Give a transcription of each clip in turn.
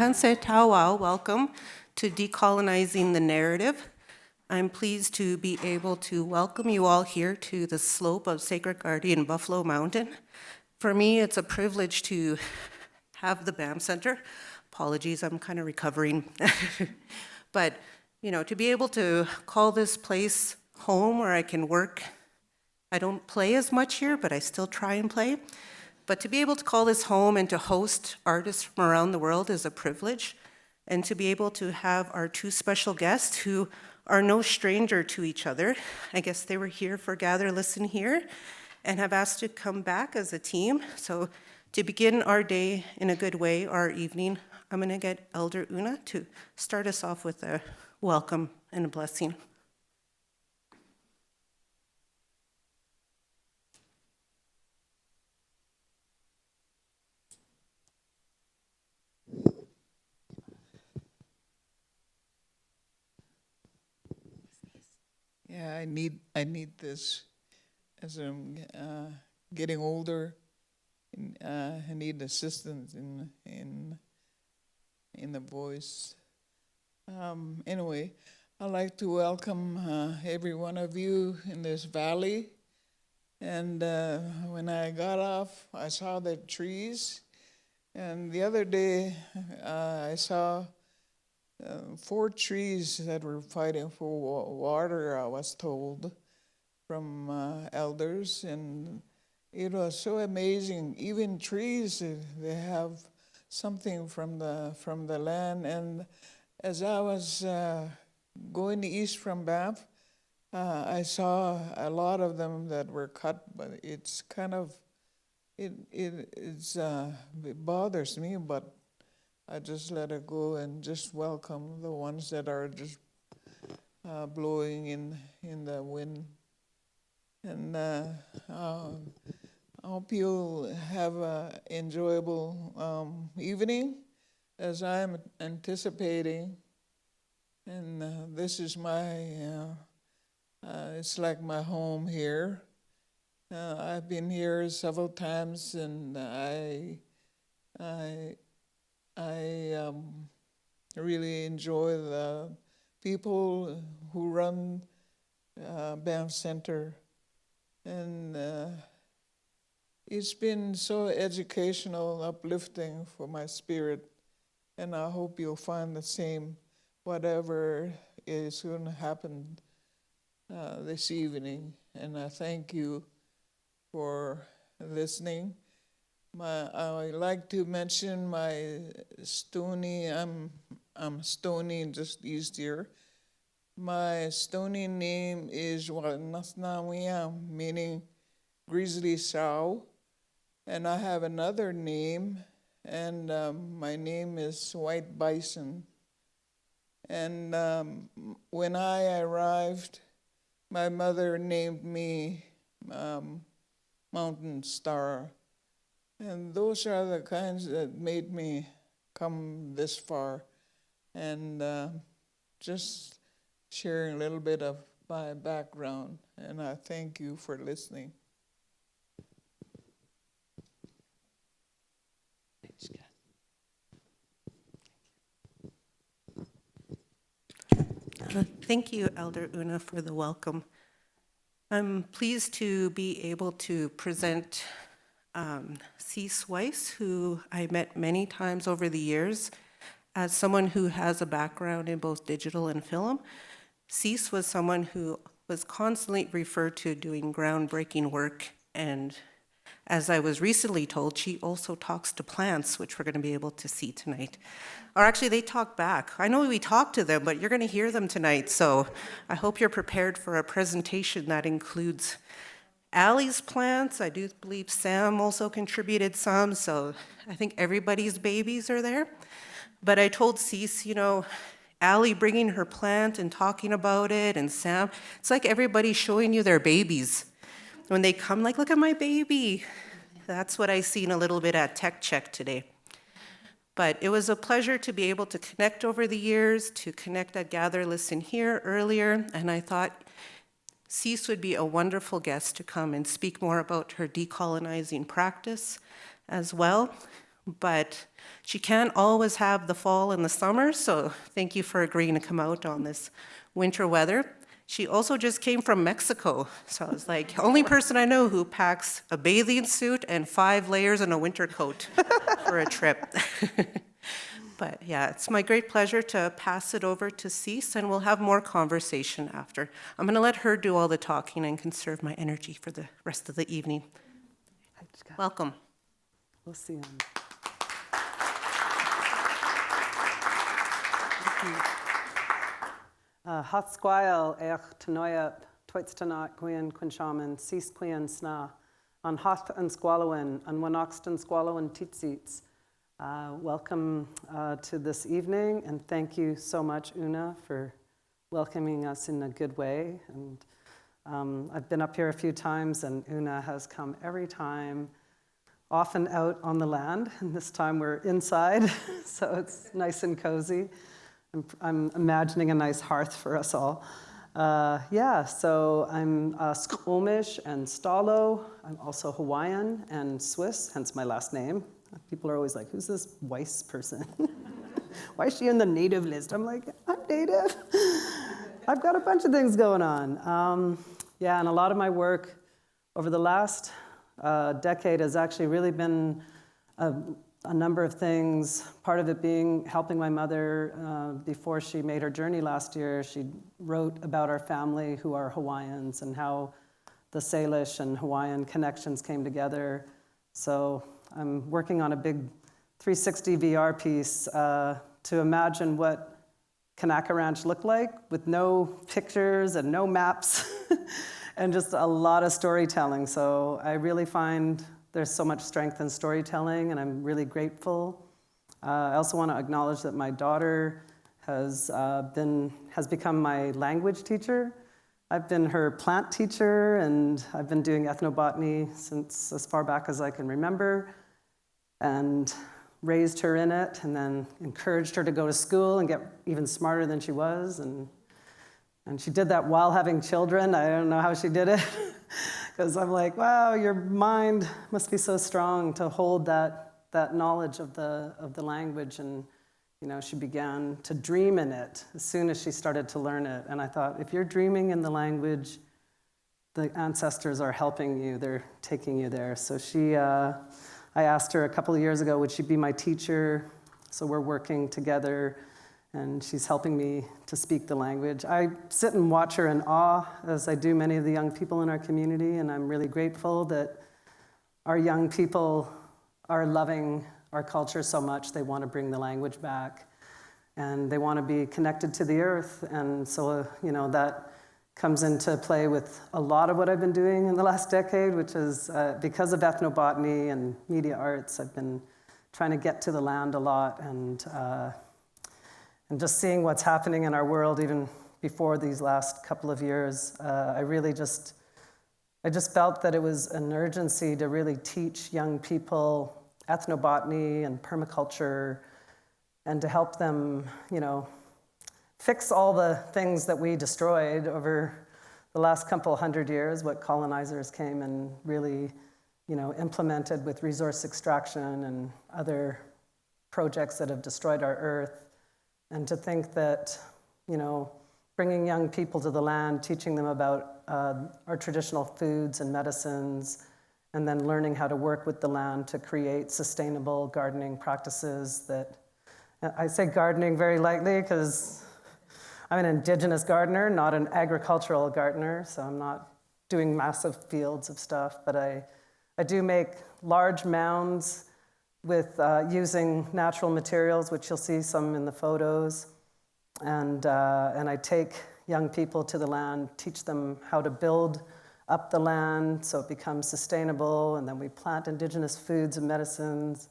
Tanse Tawau, welcome to Decolonizing the Narrative. I'm pleased to be able to welcome you all here to the slope of Sacred Guardian Buffalo Mountain. For me, it's a privilege to have the Banff Centre. Apologies, I'm kind of recovering. But, to be able to call this place home where I can work. I don't play as much here, but I still try and play. But to be able to call this home and to host artists from around the world is a privilege. And to be able to have our two special guests who are no stranger to each other. I guess they were here for Gather, Listen Here and have asked to come back as a team. So to begin our day in a good way, our evening, I'm going to get Elder Una to start us off with a welcome and a blessing. Yeah, I need this as I'm getting older. I need assistance in the voice. Anyway, I'd like to welcome every one of you in this valley. And when I got off, I saw the trees. And the other day, I saw 4 trees that were fighting for water, I was told, from elders. And it was so amazing. Even trees, they have something from the land. And as I was going east from Banff, I saw a lot of them that were cut, but it's kind of, it bothers me, but I just let it go and just welcome the ones that are just blowing in the wind. And I hope you'll have an enjoyable evening as I'm anticipating. And this is it's like my home here. I've been here several times, and I really enjoy the people who run Banff Centre. And it's been so educational, uplifting for my spirit. And I hope you'll find the same, whatever is going to happen this evening. And I thank you for listening. I like to mention my Stony, I'm Stony, just east here. My Stony name is Wanasnawia, meaning grizzly sow. And I have another name, and my name is White Bison. And when I arrived, my mother named me Mountain Star. And those are the kinds that made me come this far. And just sharing a little bit of my background. And I thank you for listening. Thank you, Elder Una, for the welcome. I'm pleased to be able to present Wyss, who I met many times over the years. As someone who has a background in both digital and film, Wyss was someone who was constantly referred to doing groundbreaking work. And as I was recently told, she also talks to plants, which we're going to be able to see tonight. Or actually, they talk back. I know we talk to them, but you're going to hear them tonight. So I hope you're prepared for a presentation that includes Allie's plants. I do believe Sam also contributed some. So I think everybody's babies are there. But I told Wyss, Allie bringing her plant and talking about it, and Sam, it's like everybody showing you their babies. When they come, like, look at my baby. That's what I seen a little bit at Tech Check today. But it was a pleasure to be able to connect over the years, to connect at Gather, Listen Here earlier, and I thought Wyss would be a wonderful guest to come and speak more about her decolonizing practice as well. but she can't always have the fall and the summer, so thank you for agreeing to come out on this winter weather. She also just came from Mexico, so I was like, only person I know who packs a bathing suit and 5 layers and a winter coat for a trip. But yeah, it's my great pleasure to pass it over to Cease, and we'll have more conversation after. I'm going to let her do all the talking and conserve my energy for the rest of the evening. Welcome. We'll see you. Hatsquile eich tanoyap toitstanat gwian quinshaman cis quian sna on hath and squallowin and wanoxton squallowin titsits. Welcome to this evening, and thank you so much, Una, for welcoming us in a good way. And I've been up here a few times, and Una has come every time, often out on the land, and this time we're inside, so it's nice and cozy. I'm imagining a nice hearth for us all. So I'm Squamish and Stalo. I'm also Hawaiian and Swiss, hence my last name. People are always like, who's this Wyss person? Why is she in the native list? I'm like, I'm native. I've got a bunch of things going on. And a lot of my work over the last decade has actually really been a number of things, part of it being helping my mother before she made her journey last year. She wrote about our family who are Hawaiians and how the Salish and Hawaiian connections came together. So I'm working on a big 360 VR piece to imagine what Kanaka Ranch looked like with no pictures and no maps and just a lot of storytelling. So I really find there's so much strength in storytelling, and I'm really grateful. I also want to acknowledge that my daughter has become my language teacher. I've been her plant teacher, and I've been doing ethnobotany since as far back as I can remember, and raised her in it, and then encouraged her to go to school and get even smarter than she was. And she did that while having children. I don't know how she did it. Because I'm like, wow, your mind must be so strong to hold that knowledge of the language. And she began to dream in it as soon as she started to learn it. And I thought, if you're dreaming in the language, the ancestors are helping you. They're taking you there. So I asked her a couple of years ago, would she be my teacher? So we're working together, and she's helping me to speak the language. I sit and watch her in awe, as I do many of the young people in our community, and I'm really grateful that our young people are loving our culture so much. They want to bring the language back, and they want to be connected to the earth. And so, that comes into play with a lot of what I've been doing in the last decade, which is because of ethnobotany and media arts, I've been trying to get to the land a lot, and just seeing what's happening in our world even before these last couple of years. I just felt that it was an urgency to really teach young people ethnobotany and permaculture, and to help them, fix all the things that we destroyed over the last couple hundred years, what colonizers came and really, implemented with resource extraction and other projects that have destroyed our earth. And to think that, bringing young people to the land, teaching them about our traditional foods and medicines, and then learning how to work with the land to create sustainable gardening practices that, I say gardening very lightly because I'm an Indigenous gardener, not an agricultural gardener, so I'm not doing massive fields of stuff, but I do make large mounds with using natural materials, which you'll see some in the photos. And I take young people to the land, teach them how to build up the land so it becomes sustainable, and then we plant Indigenous foods and medicines.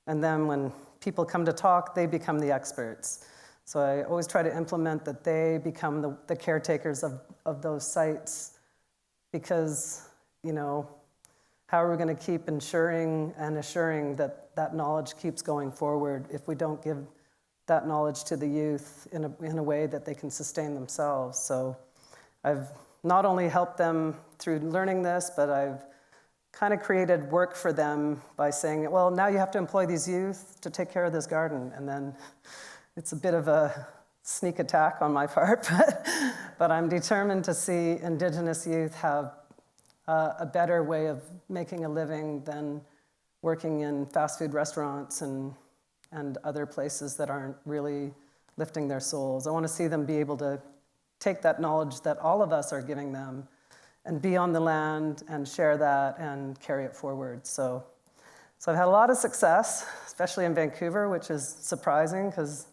And then when people come to talk, they become the experts. So I always try to implement that they become the caretakers of those sites, because, how are we going to keep ensuring and assuring that that knowledge keeps going forward if we don't give that knowledge to the youth in a way that they can sustain themselves? So I've not only helped them through learning this, but I've kind of created work for them by saying, well, now you have to employ these youth to take care of this garden. And then it's a bit of a sneak attack on my part, but I'm determined to see Indigenous youth have a better way of making a living than working in fast food restaurants and other places that aren't really lifting their souls. I want to see them be able to take that knowledge that all of us are giving them and be on the land and share that and carry it forward. So I've had a lot of success, especially in Vancouver, which is surprising because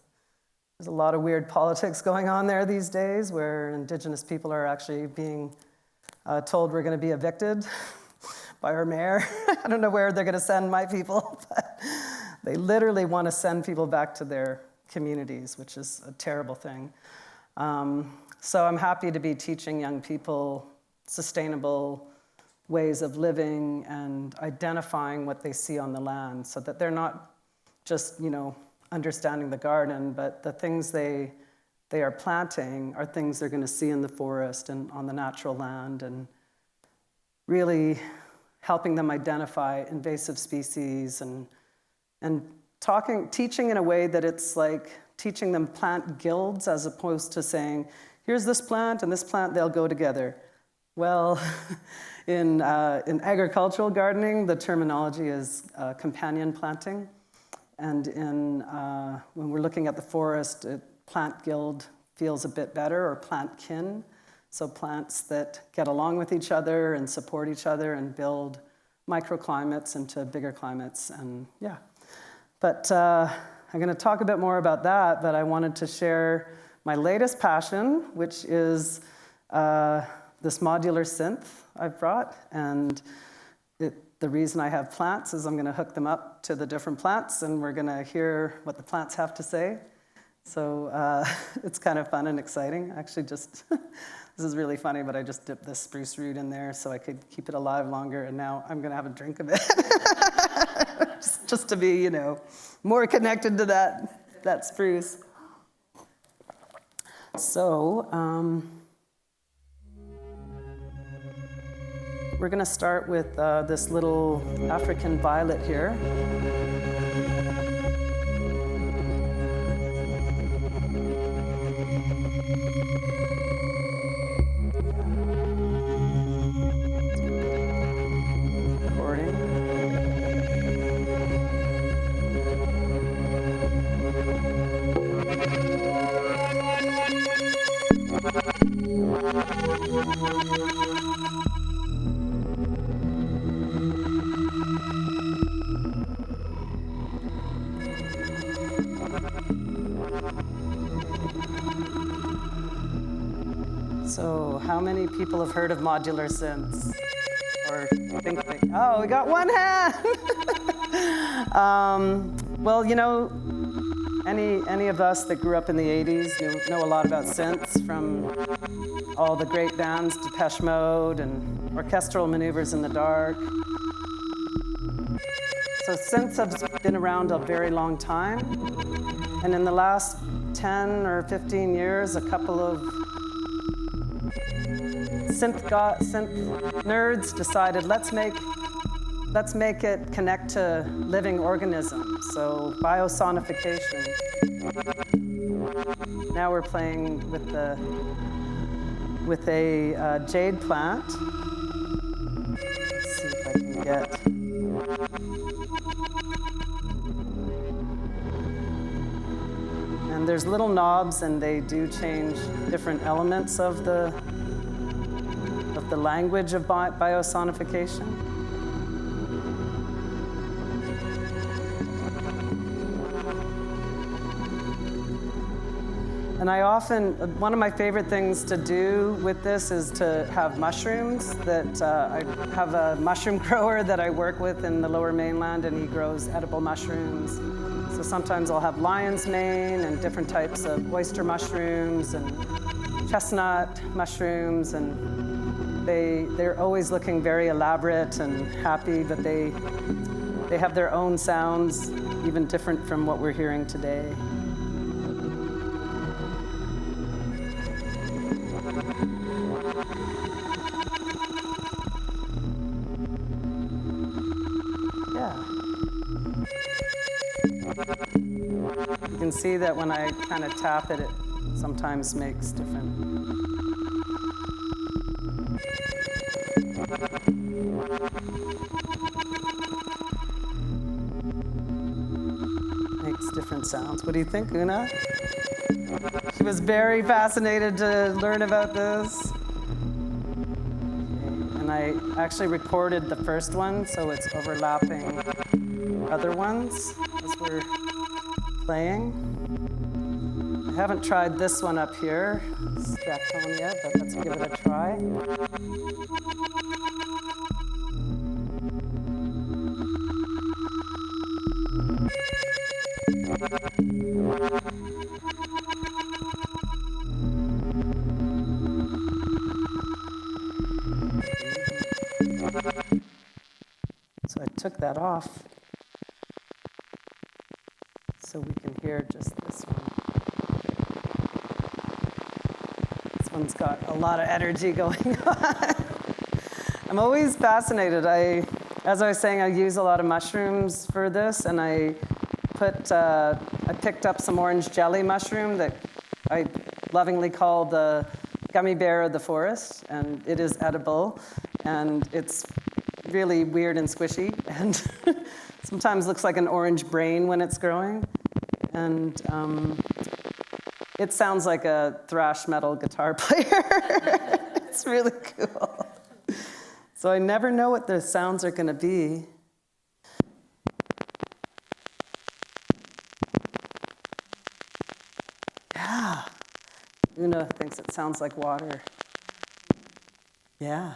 there's a lot of weird politics going on there these days where Indigenous people are actually being told we're going to be evicted by our mayor. I don't know where they're going to send my people, but they literally want to send people back to their communities, which is a terrible thing. So I'm happy to be teaching young people sustainable ways of living and identifying what they see on the land so that they're not just, understanding the garden, but the things they are planting are things they're going to see in the forest and on the natural land, and really helping them identify invasive species and teaching in a way that it's like teaching them plant guilds as opposed to saying, here's this plant and this plant, they'll go together. Well, in agricultural gardening, the terminology is companion planting. And when we're looking at the forest, plant guild feels a bit better, or plant kin. So plants that get along with each other and support each other and build microclimates into bigger climates. And yeah, but I'm going to talk a bit more about that, but I wanted to share my latest passion, which is this modular synth I've brought. And the reason I have plants is I'm going to hook them up to the different plants, and we're going to hear what the plants have to say. So it's kind of fun and exciting. Actually, this is really funny, but I just dipped this spruce root in there so I could keep it alive longer, and now I'm going to have a drink of it just to be, more connected to that spruce. So we're going to start with this little African violet here. So how many people have heard of modular synths? Or think we got one hand! Well, any of us that grew up in the 80s know a lot about synths, from all the great bands, Depeche Mode and Orchestral Maneuvers in the Dark. So synths have been around a very long time. And in the last 10 or 15 years, a couple of synth nerds decided, let's make it connect to living organisms. So biosonification. Now we're playing with a jade plant. Let's see if I can get. And there's little knobs, and they do change different elements of the language of biosonification. And one of my favorite things to do with this is to have mushrooms that I have a mushroom grower that I work with in the Lower Mainland, and he grows edible mushrooms. So sometimes I'll have lion's mane and different types of oyster mushrooms and chestnut mushrooms, and they're always looking very elaborate and happy, but they have their own sounds, even different from what we're hearing today. can see that when I kind of tap it, it sometimes makes different. Makes different sounds. What do you think, Una? She was very fascinated to learn about this. And I actually recorded the first one, so it's overlapping other ones as we're playing. I haven't tried this one up here, Stratonia, but let's give it a try. So I took that off so we can hear just this one. This one's got a lot of energy going on. I'm always fascinated. As I was saying, I use a lot of mushrooms for this, and I picked up some orange jelly mushroom that I lovingly call the gummy bear of the forest, and it is edible, and it's really weird and squishy, and sometimes looks like an orange brain when it's growing, and it sounds like a thrash metal guitar player. It's really cool. So I never know what the sounds are going to be. Yeah. Una thinks it sounds like water. Yeah.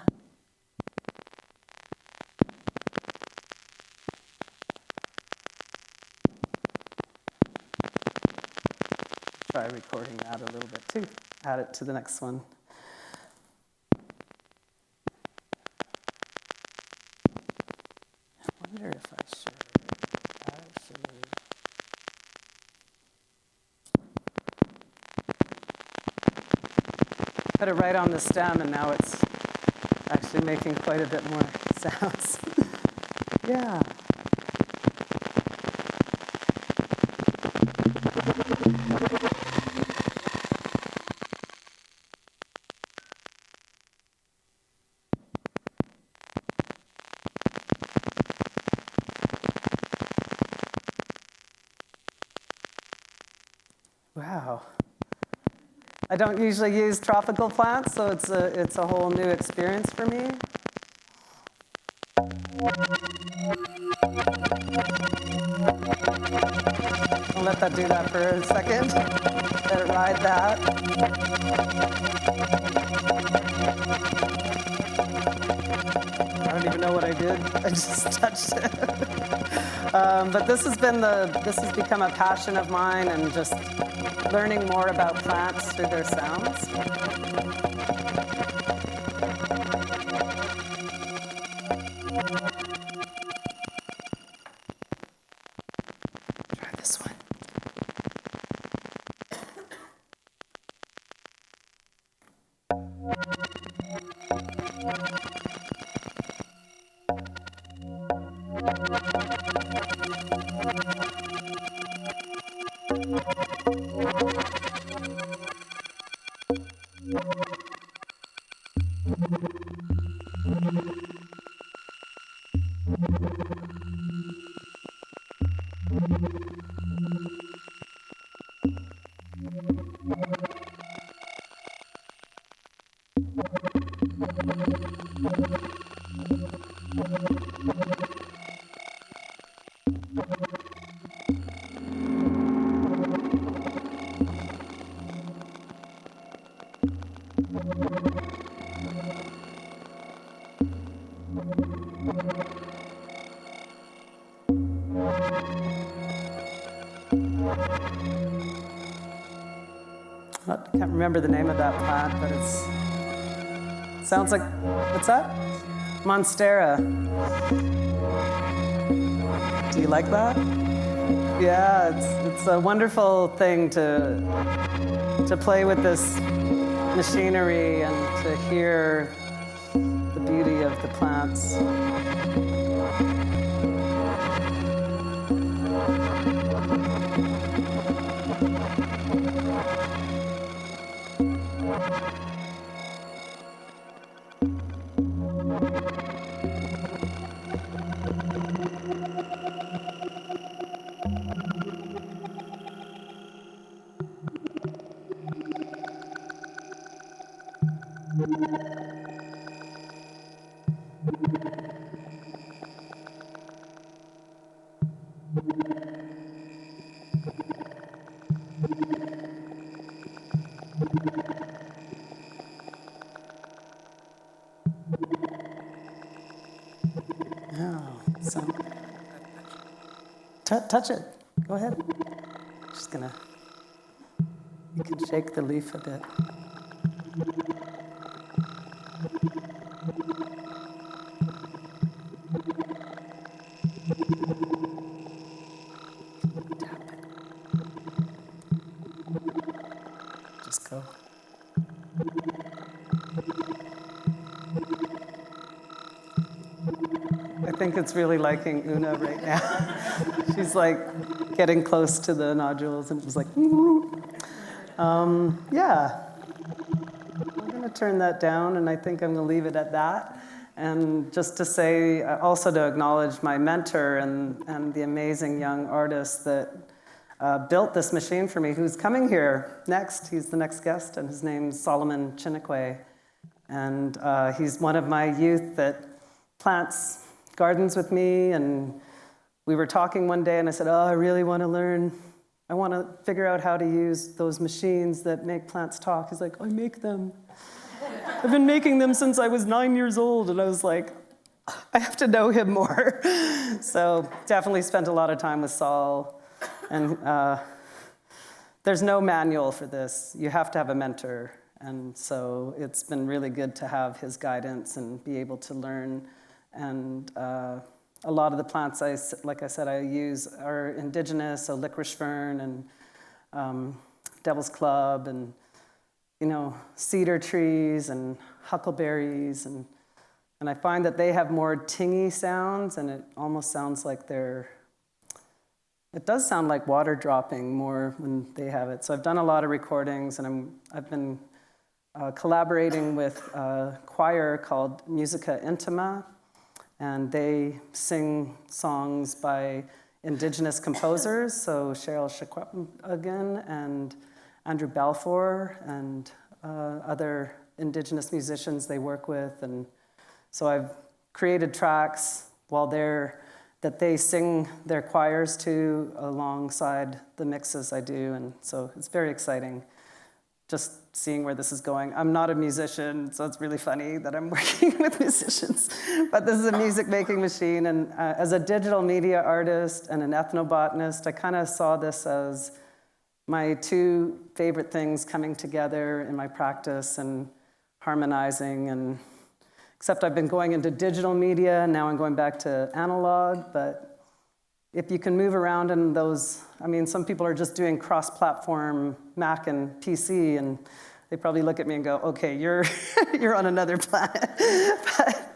Try recording that a little bit too. Add it to the next one. I wonder if I should actually. Put it right on the stem, and now it's actually making quite a bit more sounds. Yeah. Wow. I don't usually use tropical plants, so it's a whole new experience for me. I'll let that do that for a second. Let it ride that. I don't even know what I did. I just touched it. But this has become a passion of mine, and just learning more about plants through their sounds. Try this one. I can't remember the name of that plant, but it sounds like, what's that? Monstera. Do you like that? Yeah, it's a wonderful thing to play with this machinery and to hear the beauty of the plants. Oh, so touch it. Go ahead. Just gonna. You can shake the leaf a bit. Tap it. Just go. I think it's really liking Una right now. She's like getting close to the nodules and just like, yeah. I'm going to turn that down, and I think I'm going to leave it at that. And just to say, also to acknowledge my mentor and the amazing young artist that built this machine for me, who's coming here next. He's the next guest, and his name's Solomon Chinnikwe. And he's one of my youth that plants gardens with me, and we were talking one day, and I said, I really want to learn. I want to figure out how to use those machines that make plants talk. He's like, I make them. I've been making them since I was 9 years old. And I was like, I have to know him more. So definitely spent a lot of time with Saul. And there's no manual for this. You have to have a mentor. And so it's been really good to have his guidance and be able to learn. And a lot of the plants, like I said, I use are indigenous, so licorice fern and devil's club and, cedar trees and huckleberries. And I find that they have more tingy sounds, and it almost sounds like it does sound like water dropping more when they have it. So I've done a lot of recordings, and I've been collaborating with a choir called Musica Intima, and they sing songs by Indigenous composers, so Cheryl Shaquapagan and Andrew Balfour and other Indigenous musicians they work with. And so I've created tracks that they sing their choirs to alongside the mixes I do, and so it's very exciting just seeing where this is going. I'm not a musician, so it's really funny that I'm working with musicians, but this is a music-making machine, and as a digital media artist and an ethnobotanist, I kind of saw this as my two favorite things coming together in my practice and harmonizing, and except I've been going into digital media, and now I'm going back to analog, but if you can move around in those, some people are just doing cross-platform Mac and PC, and they probably look at me and go, okay, you're on another planet. But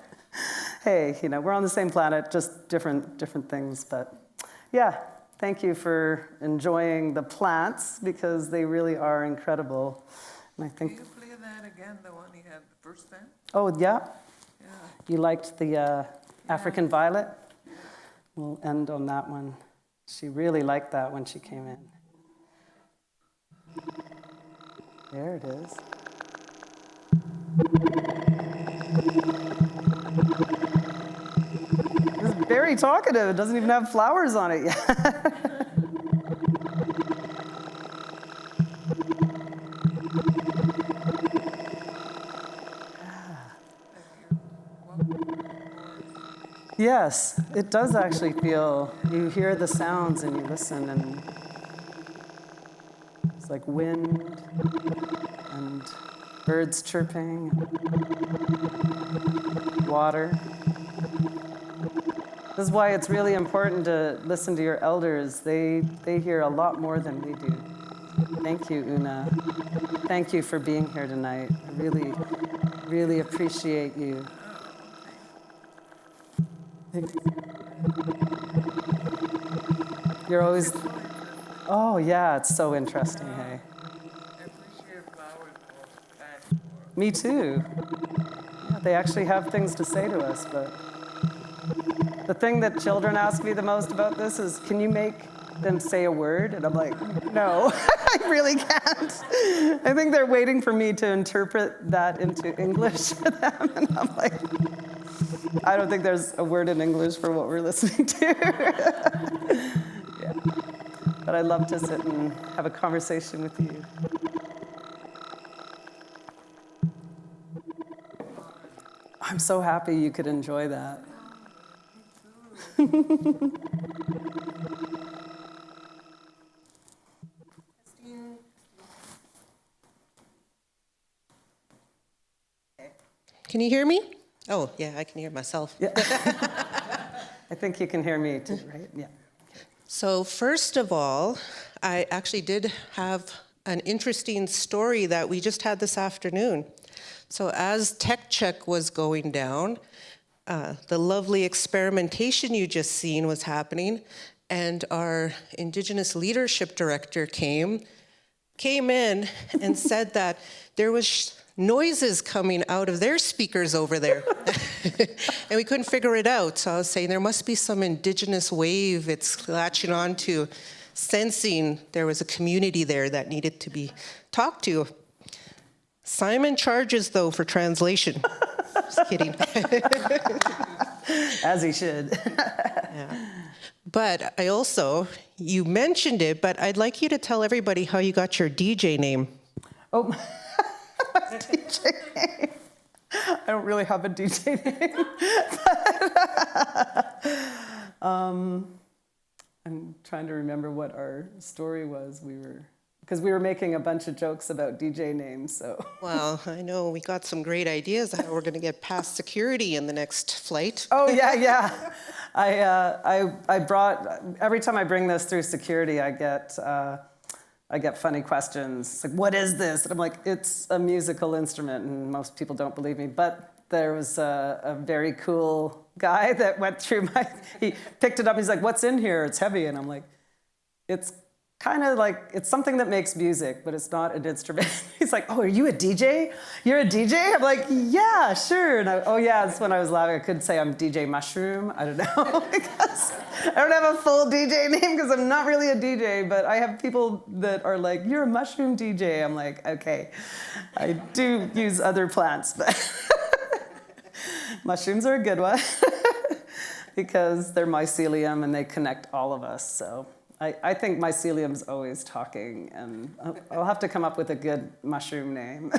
hey, we're on the same planet, just different things. But yeah, thank you for enjoying the plants, because they really are incredible. And I think. Can you play that again, the one you had the first time? Oh, yeah? Yeah. You liked the African Violet? We'll end on that one. She really liked that when she came in. There it is. It's very talkative. It doesn't even have flowers on it yet. Yes, it does actually feel, you hear the sounds and you listen, and it's like wind and birds chirping, water. This is why it's really important to listen to your elders. They hear a lot more than we do. Thank you, Una. Thank you for being here tonight. I really, really appreciate you. You're always, oh yeah, it's so interesting, hey. I appreciate flowers more. Me too. Yeah, they actually have things to say to us, but the thing that children ask me the most about this is, can you make them say a word? And I'm like, no, I really can't. I think they're waiting for me to interpret that into English for them. And I'm like, I don't think there's a word in English for what we're listening to. Yeah. But I'd love to sit and have a conversation with you. I'm so happy you could enjoy that. Can you hear me? Oh, yeah, I can hear myself. Yeah. I think you can hear me too, right? Yeah. So first of all, I actually did have an interesting story that we just had this afternoon. So as Tech Check was going down, the lovely experimentation you just seen was happening, and our Indigenous Leadership Director came in and said that there was noises coming out of their speakers over there. And we couldn't figure it out. So I was saying there must be some indigenous wave it's latching on to, sensing there was a community there that needed to be talked to. Simon charges, though, for translation. Just kidding. As he should. Yeah. But I also, you mentioned it, but I'd like you to tell everybody how you got your DJ name. Oh, my DJ name. I don't really have a DJ name. I'm trying to remember what our story was. Because we were making a bunch of jokes about DJ names, so. Well, I know we got some great ideas how we're going to get past security in the next flight. Oh, yeah. I brought, every time I bring this through security, I get funny questions. It's like, what is this? And I'm like, it's a musical instrument, and most people don't believe me. But there was a very cool guy that went through he picked it up, he's like, what's in here? It's heavy. And I'm like, it's kind of like, it's something that makes music, but it's not an instrument. He's like, oh, are you a DJ? You're a DJ? I'm like, yeah, sure. And oh yeah, that's when I was laughing. I couldn't say I'm DJ Mushroom. I don't know, because I don't have a full DJ name because I'm not really a DJ, but I have people that are like, you're a mushroom DJ. I'm like, okay, I do use other plants, but mushrooms are a good one because they're mycelium and they connect all of us, so. I think mycelium's always talking, and I'll have to come up with a good mushroom name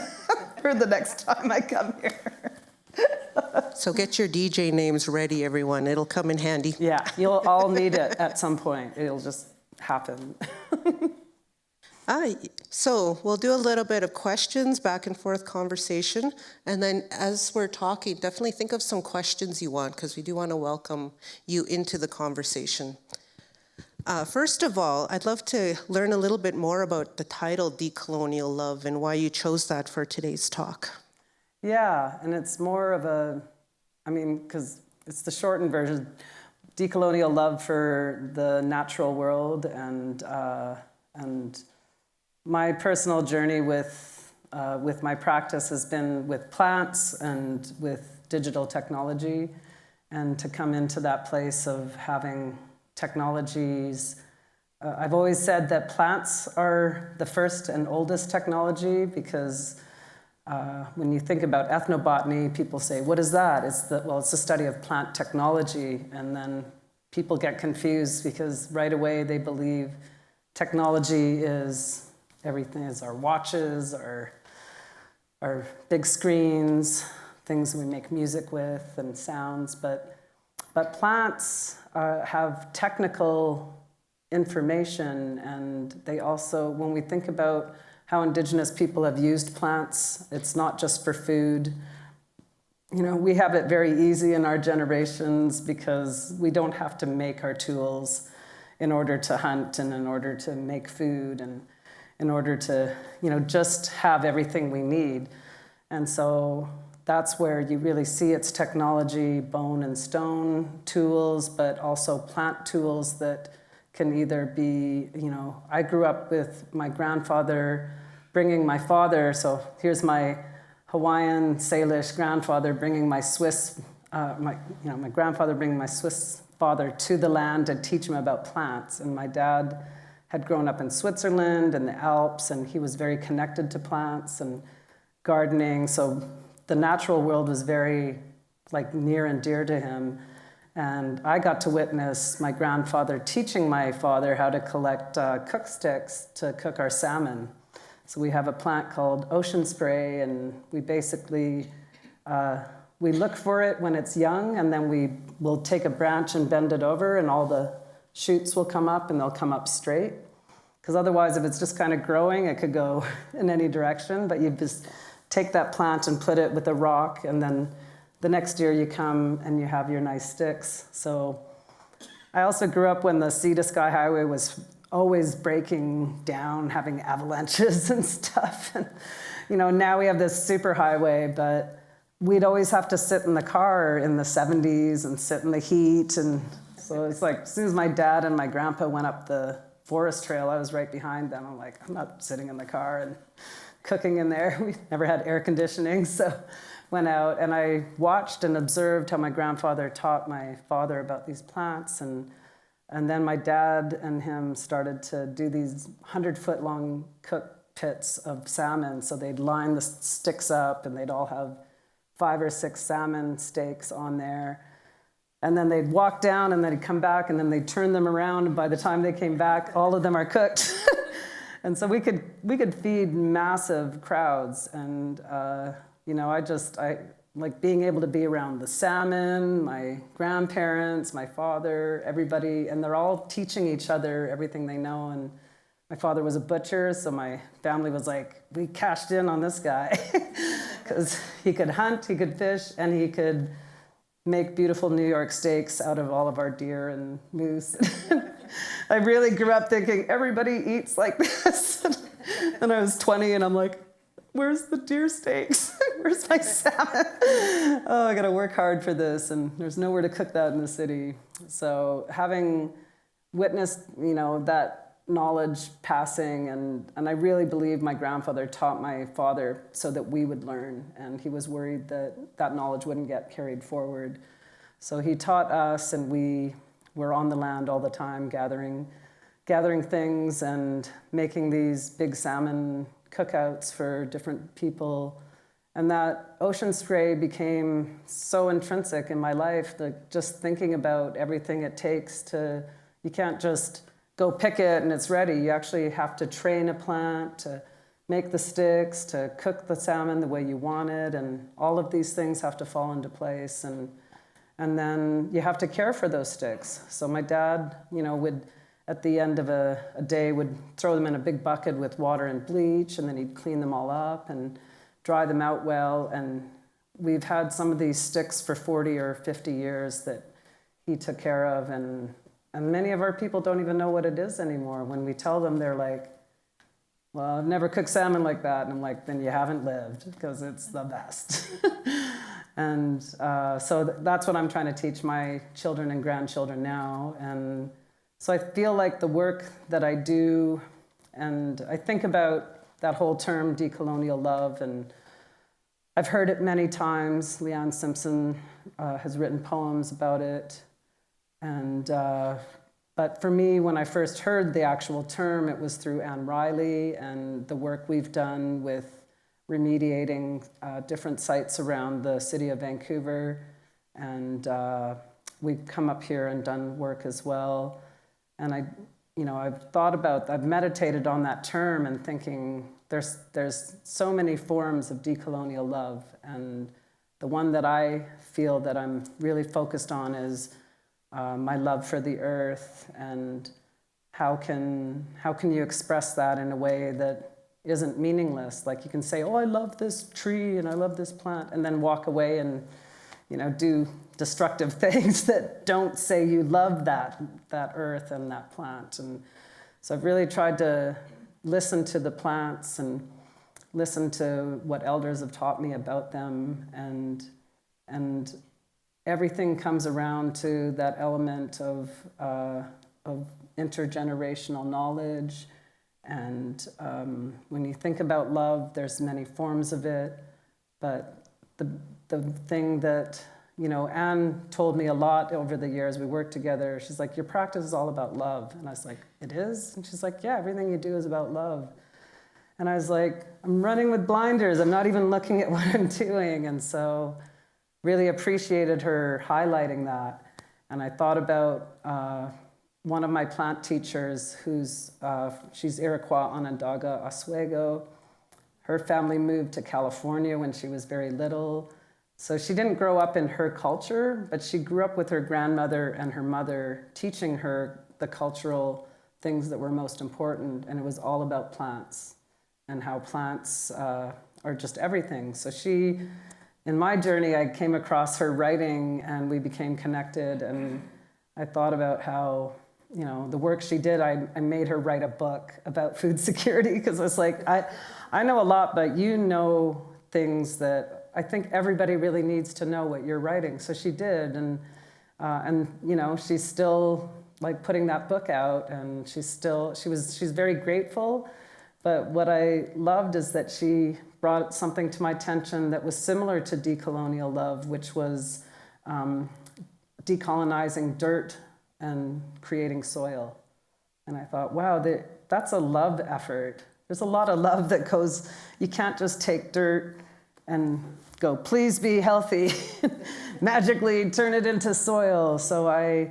for the next time I come here. So get your DJ names ready, everyone. It'll come in handy. Yeah, you'll all need it at some point. It'll just happen. So we'll do a little bit of questions, back and forth conversation, and then as we're talking, definitely think of some questions you want, because we do want to welcome you into the conversation. First of all, I'd love to learn a little bit more about the title Decolonial Love and why you chose that for today's talk. Yeah, and it's more of because it's the shortened version, Decolonial Love for the natural world, and my personal journey with my practice has been with plants and with digital technology, and to come into that place of having technologies. I've always said that plants are the first and oldest technology because when you think about ethnobotany, people say, what is that? It's the study of plant technology. And then people get confused because right away they believe technology is everything, is our watches, our big screens, things we make music with and sounds. But plants have technical information, and they also, when we think about how Indigenous people have used plants, it's not just for food. You know, we have it very easy in our generations because we don't have to make our tools in order to hunt and in order to make food and in order to, just have everything we need. And so that's where you really see its technology, bone and stone tools, but also plant tools that can either be, I grew up with my grandfather bringing my father, so here's my Hawaiian Salish grandfather bringing my Swiss, my grandfather bringing my Swiss father to the land to teach him about plants. And my dad had grown up in Switzerland and the Alps, and he was very connected to plants and gardening. So the natural world was very near and dear to him. And I got to witness my grandfather teaching my father how to collect cook sticks to cook our salmon. So we have a plant called ocean spray, and we basically, we look for it when it's young, and then we will take a branch and bend it over, and all the shoots will come up, and they'll come up straight. Because otherwise, if it's just kind of growing, it could go in any direction. But you just take that plant and put it with a rock, and then the next year you come and you have your nice sticks. So I also grew up when the Sea to Sky Highway was always breaking down, having avalanches and stuff. And, now we have this super highway, but we'd always have to sit in the car in the 70s and sit in the heat. And so it's as soon as my dad and my grandpa went up the forest trail, I was right behind them. I'm I'm not sitting in the car and cooking in there. We never had air conditioning, so went out and I watched and observed how my grandfather taught my father about these plants. And then my dad and him started to do these 100-foot long cook pits of salmon. So they'd line the sticks up, and they'd all have 5 or 6 salmon steaks on there. And then they'd walk down, and then they'd come back, and then they'd turn them around. And by the time they came back, all of them are cooked. And so we could feed massive crowds. And I like being able to be around the salmon, my grandparents, my father, everybody, and they're all teaching each other everything they know. And my father was a butcher, so my family was we cashed in on this guy because he could hunt, he could fish, and he could make beautiful New York steaks out of all of our deer and moose. I really grew up thinking everybody eats like this. And I was 20 and I'm where's the deer steaks? Where's my salmon? Oh, I gotta work hard for this, and there's nowhere to cook that in the city. So having witnessed, that knowledge passing, and I really believe my grandfather taught my father so that we would learn, and he was worried that knowledge wouldn't get carried forward. So he taught us, and we were on the land all the time, gathering things and making these big salmon cookouts for different people. And that ocean spray became so intrinsic in my life, just thinking about everything it takes you can't just go pick it and it's ready. You actually have to train a plant to make the sticks, to cook the salmon the way you want it, and all of these things have to fall into place. And then you have to care for those sticks. So my dad, would, at the end of a day, would throw them in a big bucket with water and bleach, and then he'd clean them all up and dry them out well. And we've had some of these sticks for 40 or 50 years that he took care of. And many of our people don't even know what it is anymore. When we tell them, they're well, I've never cooked salmon like that. And I'm then you haven't lived, because it's the best. And so that's what I'm trying to teach my children and grandchildren now. And so I feel the work that I do, and I think about that whole term, decolonial love, and I've heard it many times. Leanne Simpson has written poems about it. And but for me, when I first heard the actual term, it was through Anne Riley and the work we've done with remediating different sites around the city of Vancouver. And we've come up here and done work as well. And I've meditated on that term and thinking there's so many forms of decolonial love. And the one that I feel that I'm really focused on is my love for the earth, and how can you express that in a way that isn't meaningless? You can say, oh, I love this tree and I love this plant, and then walk away and do destructive things that don't say you love that earth and that plant. And so I've really tried to listen to the plants and listen to what elders have taught me about them, and everything comes around to that element of intergenerational knowledge. And when you think about love, there's many forms of it. But the thing that, Anne told me a lot over the years we worked together. She's like, your practice is all about love. And I was like, it is? And she's like, yeah, everything you do is about love. And I was like, I'm running with blinders. I'm not even looking at what I'm doing. And so really appreciated her highlighting that. And I thought about one of my plant teachers she's Iroquois Onondaga Oswego. Her family moved to California when she was very little. So she didn't grow up in her culture, but she grew up with her grandmother and her mother teaching her the cultural things that were most important. And it was all about plants and how plants are just everything. So in my journey, I came across her writing and we became connected. And I thought about how, the work she did, I made her write a book about food security because I was like, I know a lot, but you know things that I think everybody really needs to know what you're writing. So she did, and she's still like putting that book out, and she's very grateful. But what I loved is that she brought something to my attention that was similar to Decolonial Love, which was decolonizing dirt and creating soil. And I thought, wow, that's a love effort. There's a lot of love that goes, you can't just take dirt and go, please be healthy, magically turn it into soil. So I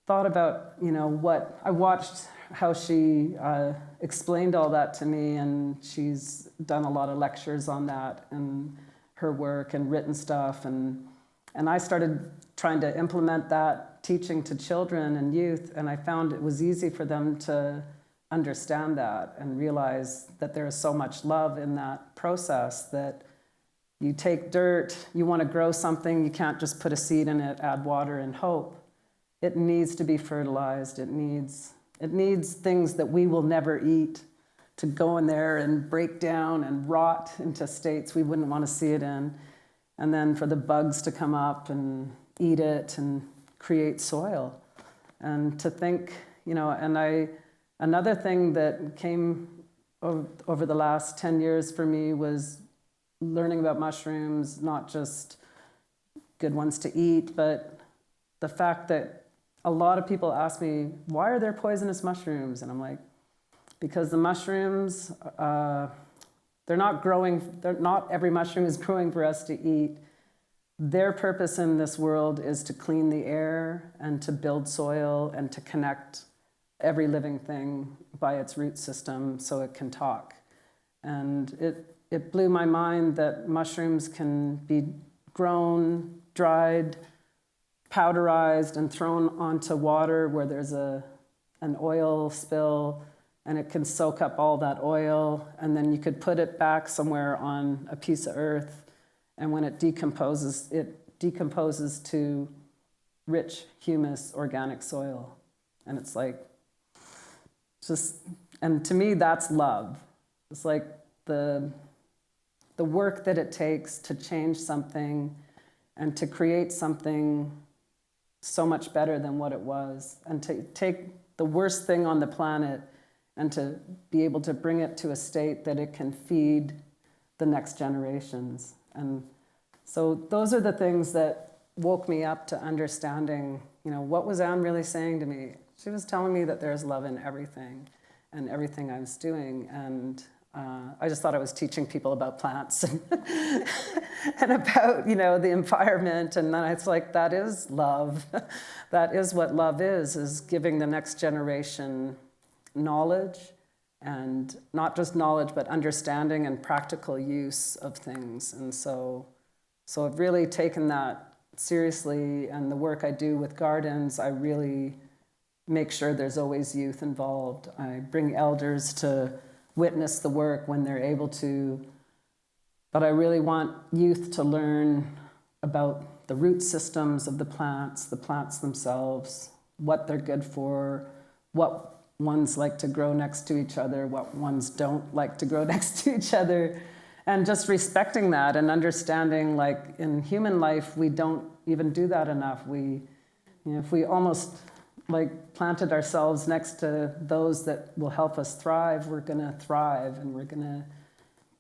thought about, I watched how she explained all that to me, and she's done a lot of lectures on that and her work and written stuff. And I started trying to implement that teaching to children and youth, and I found it was easy for them to understand that and realize that there is so much love in that process, that you take dirt, you want to grow something, you can't just put a seed in it, add water and hope. It needs to be fertilized. It needs things that we will never eat to go in there and break down and rot into states we wouldn't want to see it in. And then for the bugs to come up and eat it and create soil. And to think, another thing that came over the last 10 years for me was learning about mushrooms, not just good ones to eat, but the fact that a lot of people ask me, why are there poisonous mushrooms? And I'm like, because the mushrooms, not every mushroom is growing for us to eat. Their purpose in this world is to clean the air and to build soil and to connect every living thing by its root system so it can talk. And it blew my mind that mushrooms can be grown, dried, powderized, and thrown onto water where there's an oil spill, and it can soak up all that oil, and then you could put it back somewhere on a piece of earth, and when it decomposes to rich, humus, organic soil. And it's like, and to me, that's love. It's like the work that it takes to change something and to create something so much better than what it was, and to take the worst thing on the planet and to be able to bring it to a state that it can feed the next generations. And so those are the things that woke me up to understanding, what was Anne really saying to me? She was telling me that there's love in everything and everything I was doing. And I just thought I was teaching people about plants and, and about, the environment. And then it's like, that is love. That is what love is giving the next generation knowledge, and not just knowledge, but understanding and practical use of things. And so I've really taken that seriously, and the work I do with gardens, I really make sure there's always youth involved. I bring elders to witness the work when they're able to, but I really want youth to learn about the root systems of the plants themselves, what they're good for, what ones like to grow next to each other, what ones don't like to grow next to each other, and just respecting that and understanding, like in human life, we don't even do that enough. If we almost like planted ourselves next to those that will help us thrive, we're gonna thrive, and we're gonna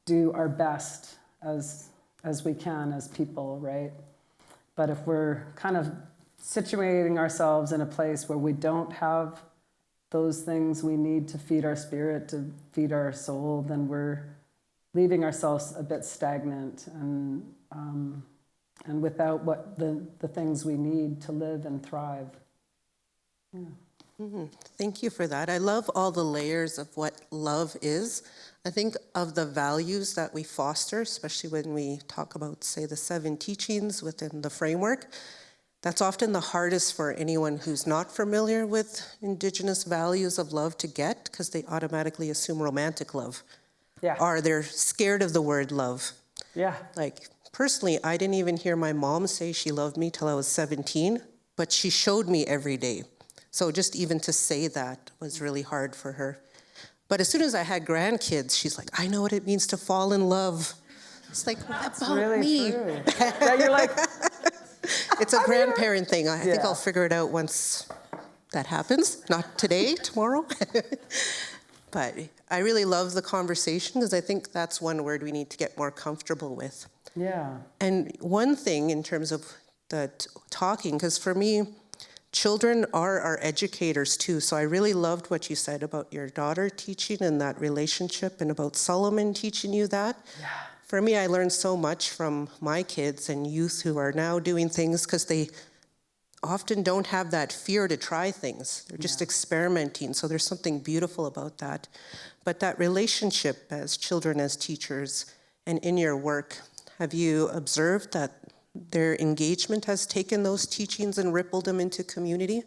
do our best as as we can as people, right? But if we're kind of situating ourselves in a place where we don't have those things we need to feed our spirit, to feed our soul, then we're leaving ourselves a bit stagnant and without what the things we need to live and thrive. Yeah. Thank you for that. I love all the layers of what love is. I think of the values that we foster, especially when we talk about, say, the 7 teachings within the framework. That's often the hardest for anyone who's not familiar with Indigenous values of love to get, because they automatically assume romantic love. Yeah. Or they're scared of the word love. Yeah. Like, personally, I didn't even hear my mom say she loved me till I was 17, but she showed me every day. So just even to say that was really hard for her. But as soon as I had grandkids, she's like, I know what it means to fall in love. It's like, what about Really me? true. Yeah, you're like, It's a grandparent thing. I think Yeah. I'll figure it out once that happens. Not today, tomorrow. But I really love the conversation because I think that's one word we need to get more comfortable with. yeah. And one thing in terms of the talking, because for me, children are our educators too. So I really loved what you said about your daughter teaching and that relationship, and about Solomon teaching you that. Yeah. For me, I learned so much from my kids and youth who are now doing things because they often don't have that fear to try things. They're just experimenting. So there's something beautiful about that. But that relationship as children, as teachers, and in your work, have you observed that their engagement has taken those teachings and rippled them into community?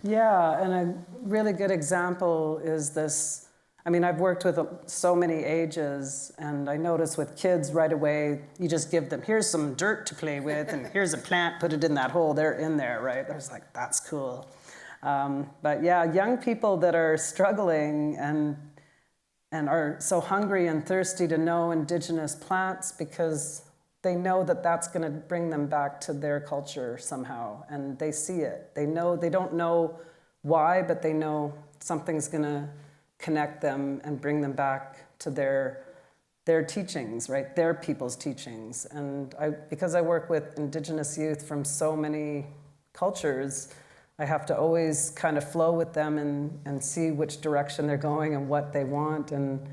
Yeah, and a really good example is this. I mean, I've worked with so many ages, and I notice with kids right away, you just give them, here's some dirt to play with, and here's a plant, put it in that hole, they're in there, right? There's like, that's cool. But yeah, young people that are struggling and are so hungry and thirsty to know Indigenous plants because they know that that's going to bring them back to their culture somehow, and they see it. They know, they don't know why, but they know something's going to connect them and bring them back to their teachings, right? Their people's teachings. And because I work with Indigenous youth from so many cultures, I have to always kind of flow with them and see which direction they're going and what they want. And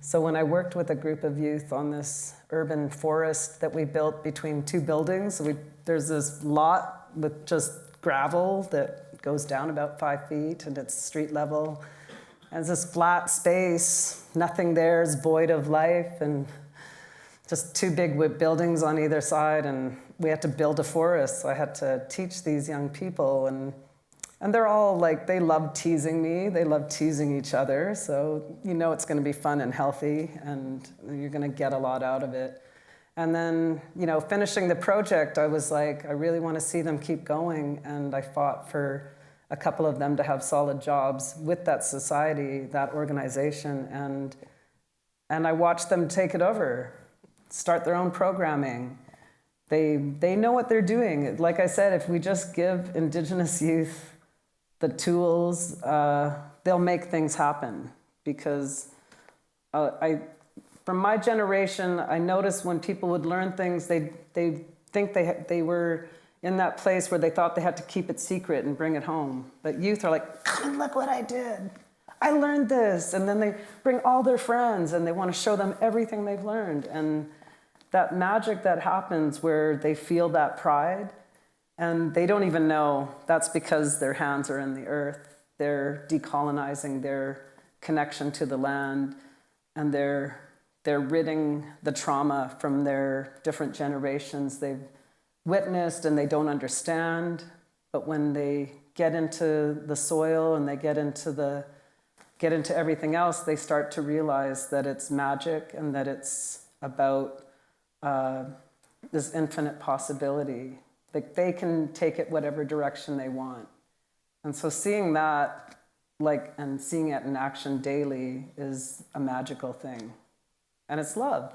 so when I worked with a group of youth on this urban forest that we built between 2 buildings, there's this lot with just gravel that goes down about 5 feet, and it's street level. And it's this flat space, nothing there is void of life, and just 2 big buildings on either side, and we had to build a forest. So I had to teach these young people, and they're all like, they love teasing me, they love teasing each other, so you know it's going to be fun and healthy, and you're going to get a lot out of it. And then, you know, finishing the project, I was like, I really want to see them keep going, and I fought for a couple of them to have solid jobs with that society, that organization, and I watched them take it over, start their own programming. They know what they're doing. Like I said, if we just give Indigenous youth the tools, they'll make things happen. Because from my generation, I noticed when people would learn things, they think they were in that place where they thought they had to keep it secret and bring it home. But youth are like, come and look what I did. I learned this. And then they bring all their friends and they want to show them everything they've learned. And that magic that happens where they feel that pride and they don't even know that's because their hands are in the earth. They're decolonizing their connection to the land, and they're ridding the trauma from their different generations they've witnessed and they don't understand. But when they get into the soil and they get into everything else, they start to realize that it's magic and that it's about this infinite possibility. Like they can take it whatever direction they want. And so seeing that, and seeing it in action daily is a magical thing. And it's love.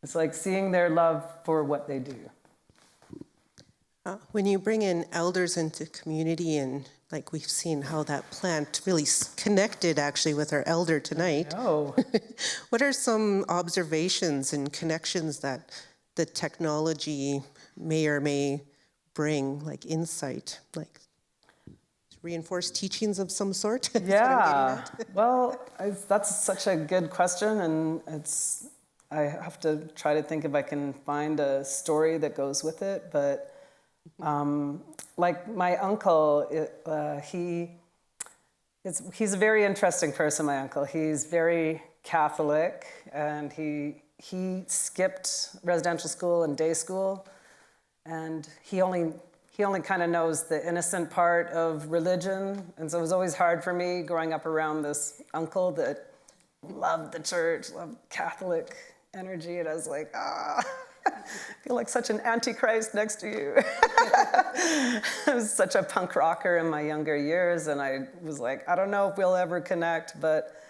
It's like seeing their love for what they do. When you bring in elders into community and like we've seen how that plant really connected actually with our elder tonight. Oh, What are some observations and connections that the technology may or may bring, like insight, like reinforced teachings of some sort? That's what I'm getting yeah. at. Well, that's such a good question, and I have to try to think if I can find a story that goes with it. But like my uncle, he's a very interesting person. My uncle, he's very Catholic, and he skipped residential school and day school, and he only kind of knows the innocent part of religion. And so it was always hard for me growing up around this uncle that loved the church, loved Catholic energy. And I was like, I feel like such an antichrist next to you. I was such a punk rocker in my younger years. And I was like, I don't know if we'll ever connect, but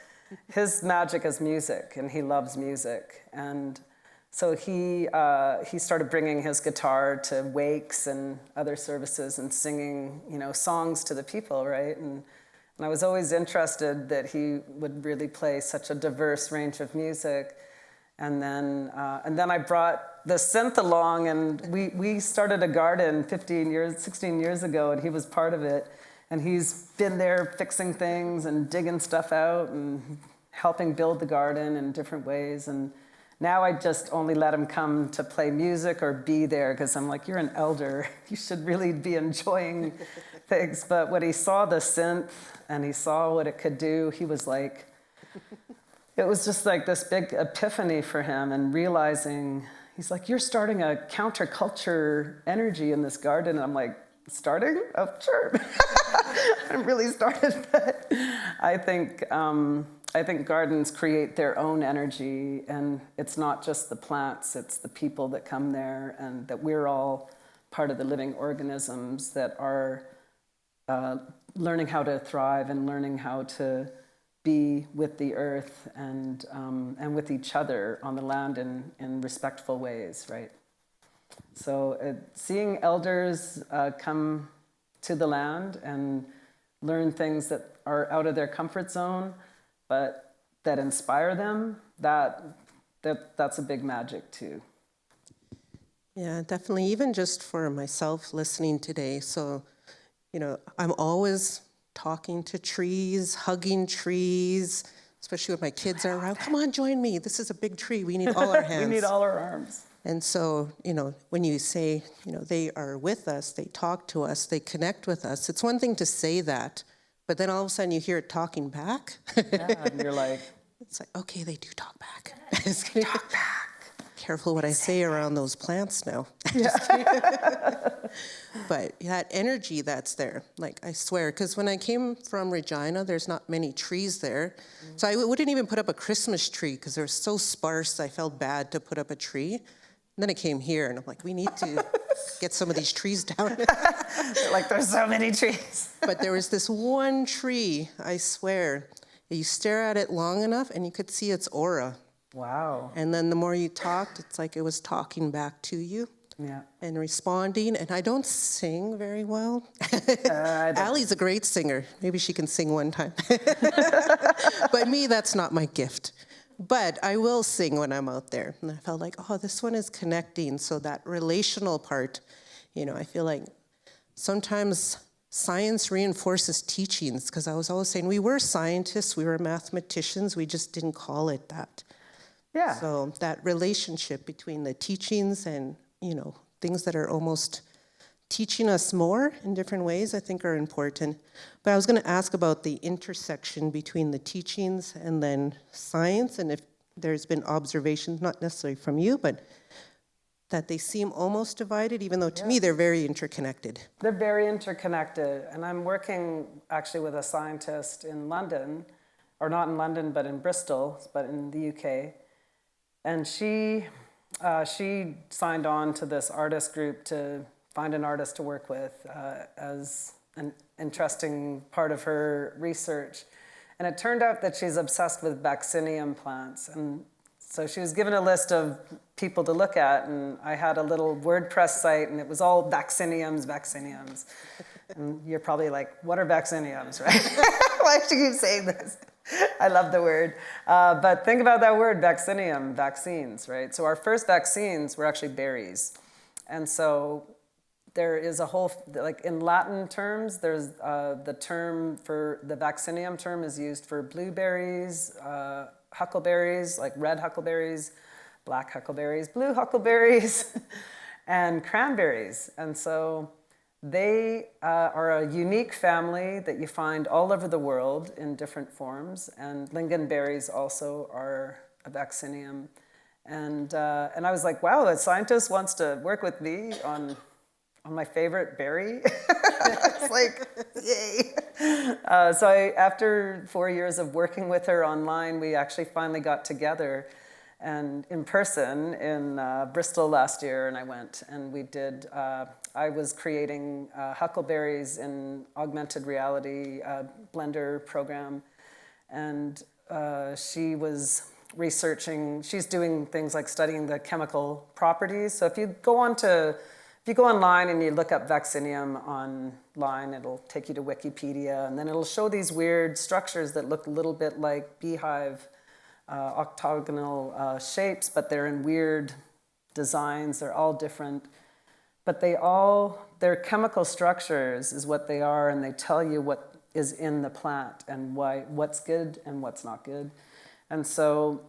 his magic is music, and he loves music. And so he started bringing his guitar to wakes and other services and singing, songs to the people, right? And I was always interested that he would really play such a diverse range of music. And then I brought the synth along, and we started a garden 16 years ago, and he was part of it. And he's been there fixing things and digging stuff out and helping build the garden in different ways. And now I just only let him come to play music or be there, because I'm like, you're an elder. You should really be enjoying things. But when he saw the synth and he saw what it could do, he was like, it was just like this big epiphany for him, and realizing, he's like, you're starting a counterculture energy in this garden. And I'm like, starting? Oh, sure. I haven't really started, but I think gardens create their own energy, and it's not just the plants, it's the people that come there, and that we're all part of the living organisms that are learning how to thrive and learning how to be with the earth and with each other on the land in respectful ways, right? So seeing elders come to the land and learn things that are out of their comfort zone, but that inspire them, that's a big magic too. Yeah, definitely. Even just for myself listening today. So, I'm always talking to trees, hugging trees, especially when my kids are around. Come on, join me. This is a big tree. We need all our hands. We need all our arms. And so, when you say, they are with us, they talk to us, they connect with us, it's one thing to say that, but then all of a sudden you hear it talking back. Yeah, and you're like, it's like, okay, they do talk back. Talk back. Careful what I say around those plants now. Yeah. But that energy that's there, like I swear, because when I came from Regina, there's not many trees there. So I wouldn't even put up a Christmas tree because they're so sparse, I felt bad to put up a tree. And then I came here and I'm like, we need to get some of these trees down. like, there's so many trees. But there was this one tree, I swear, you stare at it long enough and you could see its aura. Wow. And then the more you talked, it's like it was talking back to you. Yeah. And responding. And I don't sing very well. Allie's a great singer. Maybe she can sing one time. But me, that's not my gift. But I will sing when I'm out there. And I felt like, this one is connecting. So that relational part, I feel like sometimes science reinforces teachings, because I was always saying we were scientists, we were mathematicians, we just didn't call it that. Yeah. So that relationship between the teachings and, things that are almost teaching us more in different ways, I think are important. But I was going to ask about the intersection between the teachings and then science, and if there's been observations, not necessarily from you, but that they seem almost divided, even though to me they're very interconnected. They're very interconnected. And I'm working actually with a scientist in London, or not in London, but in Bristol, but in the UK. And she signed on to this artist group to find an artist to work with as an interesting part of her research. And it turned out that she's obsessed with vaccinium plants. And so she was given a list of people to look at, and I had a little WordPress site, and it was all vacciniums. And you're probably like, what are vacciniums, right? Why do you keep saying this? I love the word. But think about that word, vaccinium, vaccines, right? So our first vaccines were actually berries. And so there is a whole, like in Latin terms, there's the term for, the vaccinium term is used for blueberries, huckleberries, like red huckleberries, black huckleberries, blue huckleberries, and cranberries. And so they are a unique family that you find all over the world in different forms. And lingonberries also are a vaccinium. And I was like, wow, a scientist wants to work with me on my favorite berry. It's like, yay. So after 4 years of working with her online, we actually finally got together and in person in Bristol last year, and I went and we did, I was creating huckleberries in augmented reality Blender program, and she was researching, she's doing things like studying the chemical properties. So if you go online and you look up vaccinium online, it'll take you to Wikipedia, and then it'll show these weird structures that look a little bit like beehive octagonal shapes, but they're in weird designs. They're all different, but their chemical structures is what they are, and they tell you what is in the plant and what's good and what's not good. And so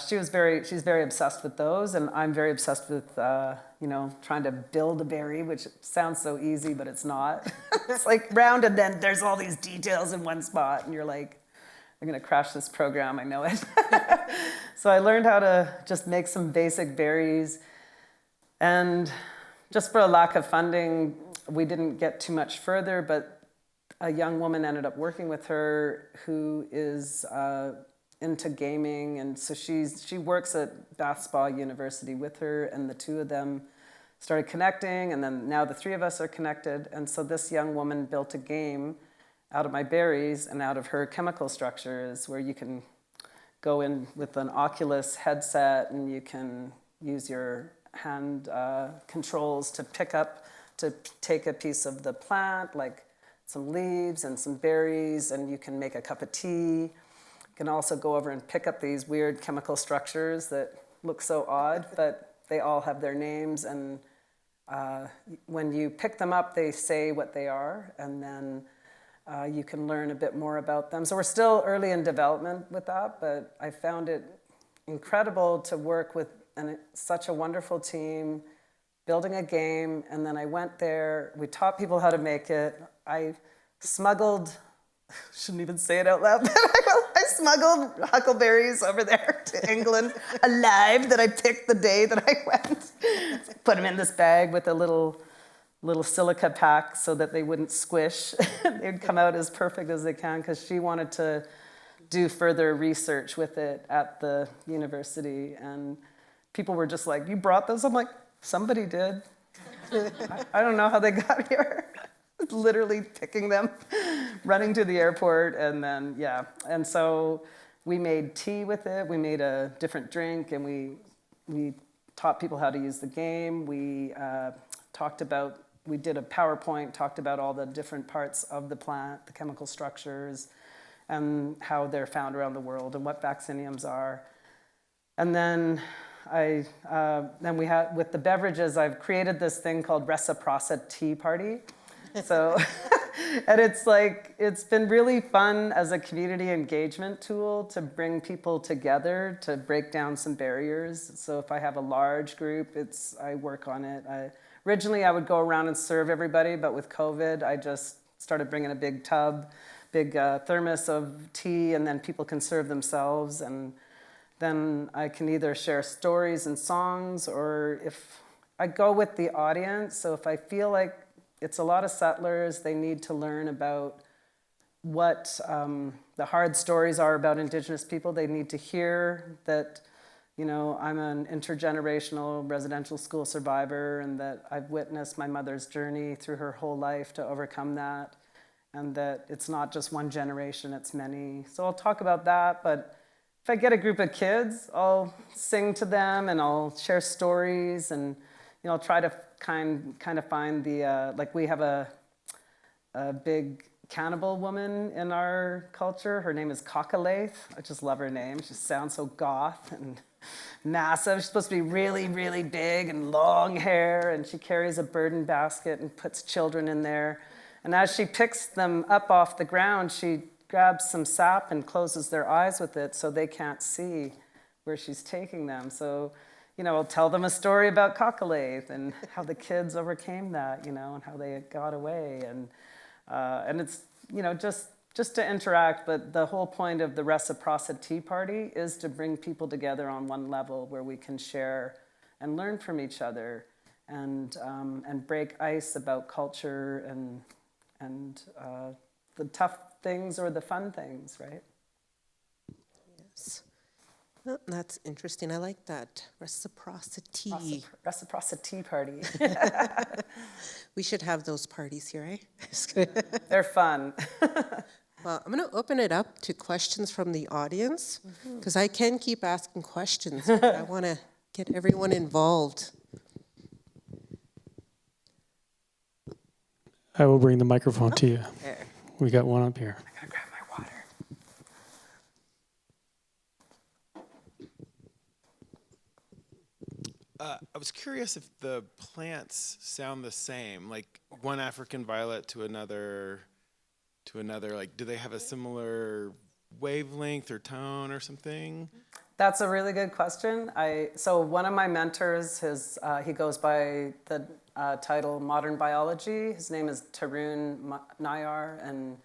she's very obsessed with those, and I'm very obsessed with trying to build a berry, which sounds so easy, but it's not. It's like round, and then there's all these details in one spot, and you're like, I'm gonna crash this program, I know it. So I learned how to just make some basic berries, and just for a lack of funding, we didn't get too much further, but a young woman ended up working with her who is into gaming, and so she works at Bath Spa University with her, and the two of them started connecting, and then now the three of us are connected. And so this young woman built a game out of my berries and out of her chemical structures, where you can go in with an Oculus headset and you can use your hand controls to take a piece of the plant, like some leaves and some berries, and you can make a cup of tea. You can also go over and pick up these weird chemical structures that look so odd, but they all have their names, and when you pick them up, they say what they are, and then you can learn a bit more about them. So we're still early in development with that, but I found it incredible to work with such a wonderful team, building a game, and then I went there, we taught people how to make it. I smuggled, shouldn't even say it out loud, but I smuggled huckleberries over there to England, alive, that I picked the day that I went. Put them in this bag with a little silica pack so that they wouldn't squish. They'd come out as perfect as they can, because she wanted to do further research with it at the university. And people were just like, you brought those? I'm like, somebody did. I don't know how they got here. Literally picking them, running to the airport, and then, yeah. And so we made tea with it. We made a different drink, and we taught people how to use the game. We did a PowerPoint, talked about all the different parts of the plant, the chemical structures, and how they're found around the world, and what vacciniums are. And then we had, with the beverages, I've created this thing called Reciprocity Tea Party. So, and it's been really fun as a community engagement tool to bring people together, to break down some barriers. So if I have a large group, I work on it. Originally, I would go around and serve everybody, but with COVID, I just started bringing a big thermos of tea, and then people can serve themselves. And then I can either share stories and songs, or if I go with the audience. So if I feel like it's a lot of settlers, they need to learn about what the hard stories are about Indigenous people. They need to hear that, I'm an intergenerational residential school survivor, and that I've witnessed my mother's journey through her whole life to overcome that, and that it's not just one generation, it's many. So I'll talk about that, but if I get a group of kids, I'll sing to them, and I'll share stories, and I'll try to kind of find the, like we have a a big cannibal woman in our culture. Her name is Cockalaith. I just love her name. She sounds so goth and massive. She's supposed to be really, really big and long hair, and she carries a burden basket and puts children in there. And as she picks them up off the ground, she grabs some sap and closes their eyes with it so they can't see where she's taking them. So, I'll tell them a story about Cockalaith and how the kids overcame that, and how they got away. And it's, just to interact, but the whole point of the reciprocity party is to bring people together on one level where we can share and learn from each other and break ice about culture and the tough things or the fun things, right? Yes. Well, that's interesting. I like that. Reciprocity. Reciprocity party. We should have those parties here, eh? They're fun. Well, I'm going to open it up to questions from the audience, because I can keep asking questions, but I want to get everyone involved. I will bring the microphone to you. There. We got one up here. I gotta grab my water. I was curious if the plants sound the same, like one African violet to another, like, do they have a similar wavelength or tone or something? That's a really good question. So one of my mentors, he goes by the title Modern Biology. His name is Tarun Nayar, and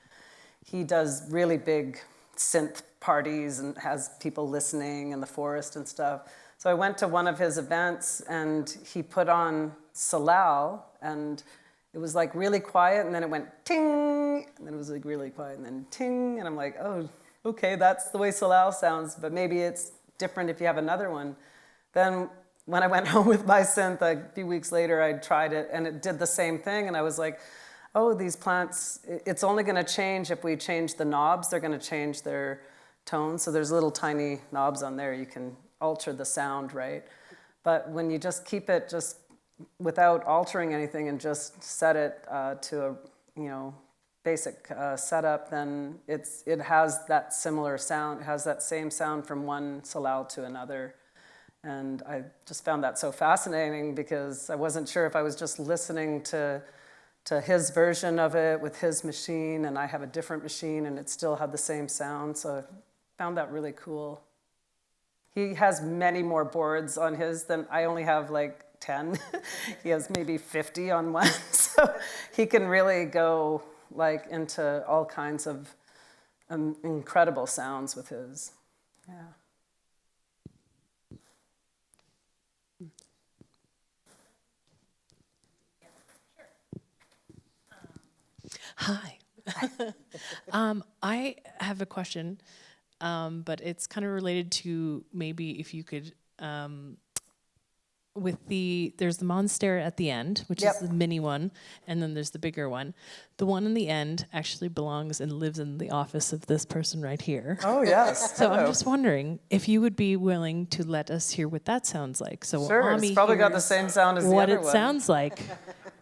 he does really big synth parties and has people listening in the forest and stuff. So I went to one of his events, and he put on Salal, and it was like really quiet, and then it went ting, and then it was like really quiet, and then ting, and I'm like, oh, okay, that's the way Salal sounds, but maybe it's different if you have another one. Then when I went home with my synth, a few weeks later, I tried it, and it did the same thing, and I was like, oh, these plants, it's only going to change if we change the knobs. They're going to change their tone. So there's little tiny knobs on there. You can alter the sound, right? But when you just keep it just without altering anything and just set it to a basic setup, then it has that similar sound. It has that same sound from one Salal to another. And I just found that so fascinating because I wasn't sure if I was just listening to his version of it with his machine, and I have a different machine and it still had the same sound. So I found that really cool. He has many more boards on his than I only have like 10. He has maybe 50 on one. So he can really go like into all kinds of incredible sounds with his. Yeah. Hi. I have a question, but it's kind of related to maybe if you could, there's the monster at the end, which is the mini one, and then there's the bigger one. The one in the end actually belongs and lives in the office of this person right here. Oh, yes. So I'm just wondering if you would be willing to let us hear what that sounds like. So Sure, Ami it's probably got the hears same sound as the what other it one. sounds like.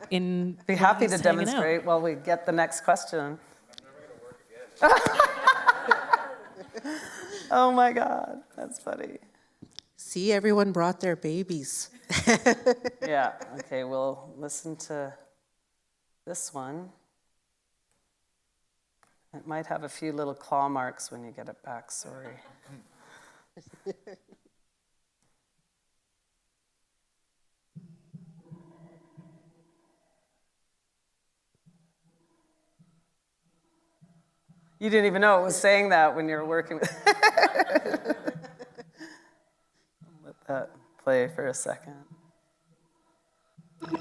Be Be happy to demonstrate while we get the next question. I'm never gonna work again. Oh my God, that's funny. See, everyone brought their babies. Yeah, okay, we'll listen to this one. It might have a few little claw marks when you get it back, sorry. You didn't even know it was saying that when you were working with Let that play for a second. Okay,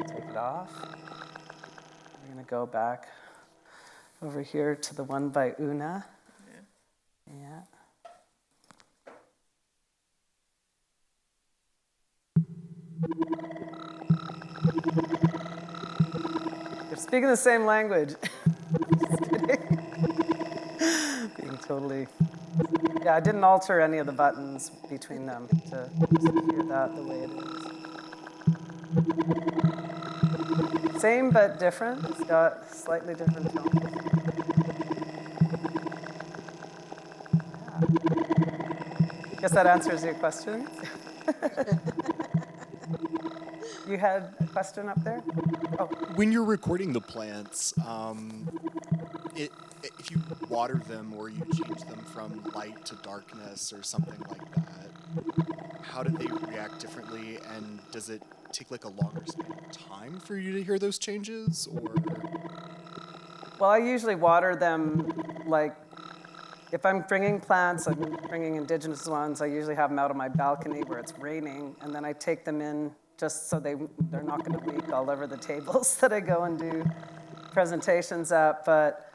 take it off. We're going to go back over here to the one by Una. Yeah. They're speaking the same language. Just kidding. Being totally... Yeah, I didn't alter any of the buttons between them to just hear that the way it is. Same but different. It's got slightly different tones. Yeah. Guess that answers your question. You had a question up there? Oh, When you're recording the plants, if you water them or you change them from light to darkness or something like that, how do they react differently? And does it take like a longer span of time for you to hear those changes? Or well, I usually water them like, if I'm bringing plants, I'm bringing indigenous ones, I usually have them out on my balcony where it's raining, and then I take them in just so they're not going to leak all over the tables that I go and do presentations at. But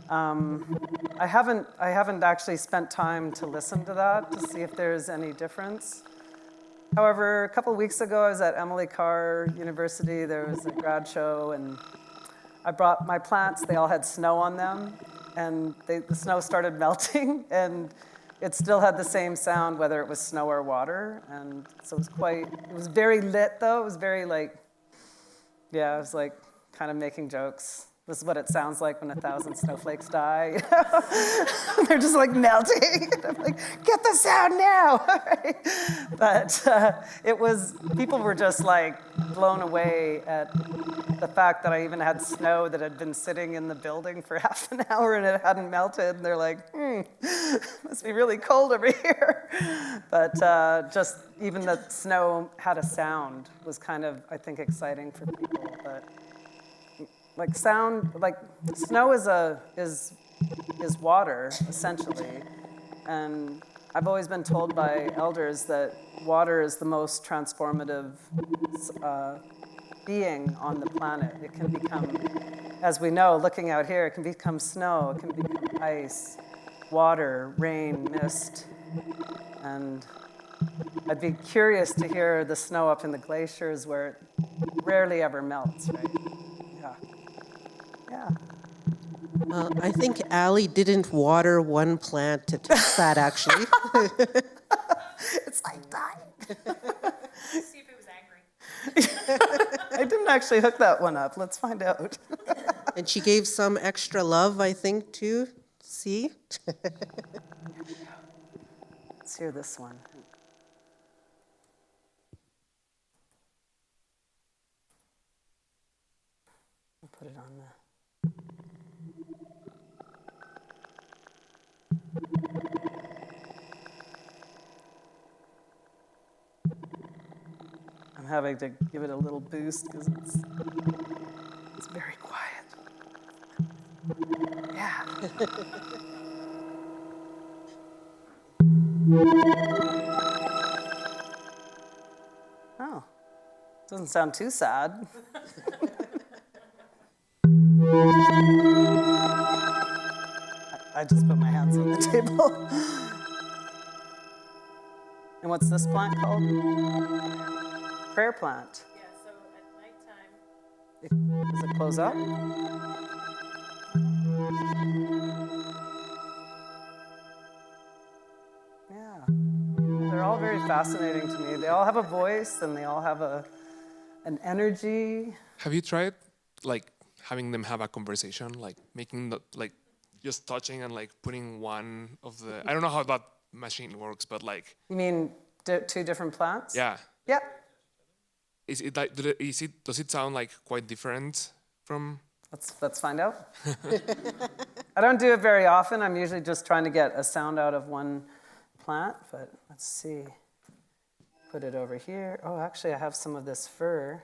I haven't actually spent time to listen to that to see if there's any difference. However, a couple of weeks ago, I was at Emily Carr University. There was a grad show, and I brought my plants. They all had snow on them, and the snow started melting, and it still had the same sound whether it was snow or water. And so it was very lit though. It was very like, yeah, I was like kind of making jokes. This is what it sounds like when 1,000 snowflakes die. They're just like melting. I'm like, get the sound now. But people were just like blown away at the fact that I even had snow that had been sitting in the building for half an hour and it hadn't melted. And they're like, must be really cold over here. But just even the snow had a sound was kind of, I think, exciting for people. But like sound, like snow is water, essentially. And I've always been told by elders that water is the most transformative being on the planet. It can become, as we know, looking out here, it can become snow, it can become ice, water, rain, mist. And I'd be curious to hear the snow up in the glaciers where it rarely ever melts, right? Yeah. Well, I think Allie didn't water one plant to test that, actually. It's like dying. See if it was angry. I didn't actually hook that one up. Let's find out. And she gave some extra love, I think, too. See? Let's hear this one. I'll put it on the... I'm having to give it a little boost because it's very quiet. Yeah. Oh, doesn't sound too sad. I just put my hands on the table. And what's this plant called? Prayer plant. Yeah, so at nighttime. Does it close up? Yeah. They're all very fascinating to me. They all have a voice and they all have an energy. Have you tried like having them have a conversation, like making the, like just touching and like putting one of the, I don't know how that machine works, but like. You mean two different plants? Yeah. Yeah. Is it like, does it sound like quite different from? Let's find out. I don't do it very often. I'm usually just trying to get a sound out of one plant, but let's see. Put it over here. Oh, actually, I have some of this fir.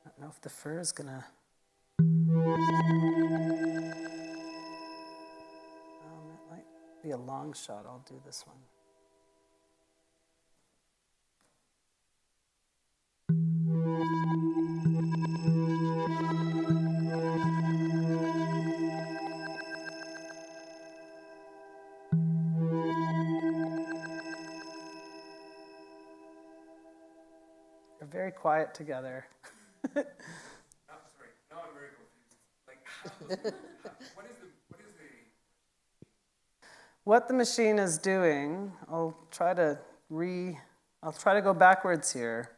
I don't know if the fir is gonna... it might be a long shot. I'll do this one. They're very quiet together. Sorry, now I'm very confused. Like, what is the? What the machine is doing, I'll try to go backwards here.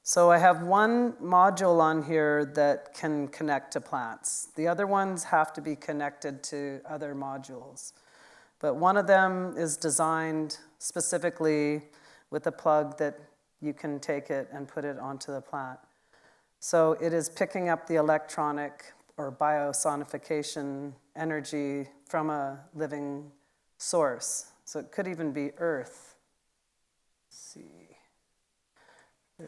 So I have one module on here that can connect to plants. The other ones have to be connected to other modules. But one of them is designed specifically with a plug that you can take it and put it onto the plant. So it is picking up the electronic or biosonification energy from a living source. So it could even be earth. Let's see. I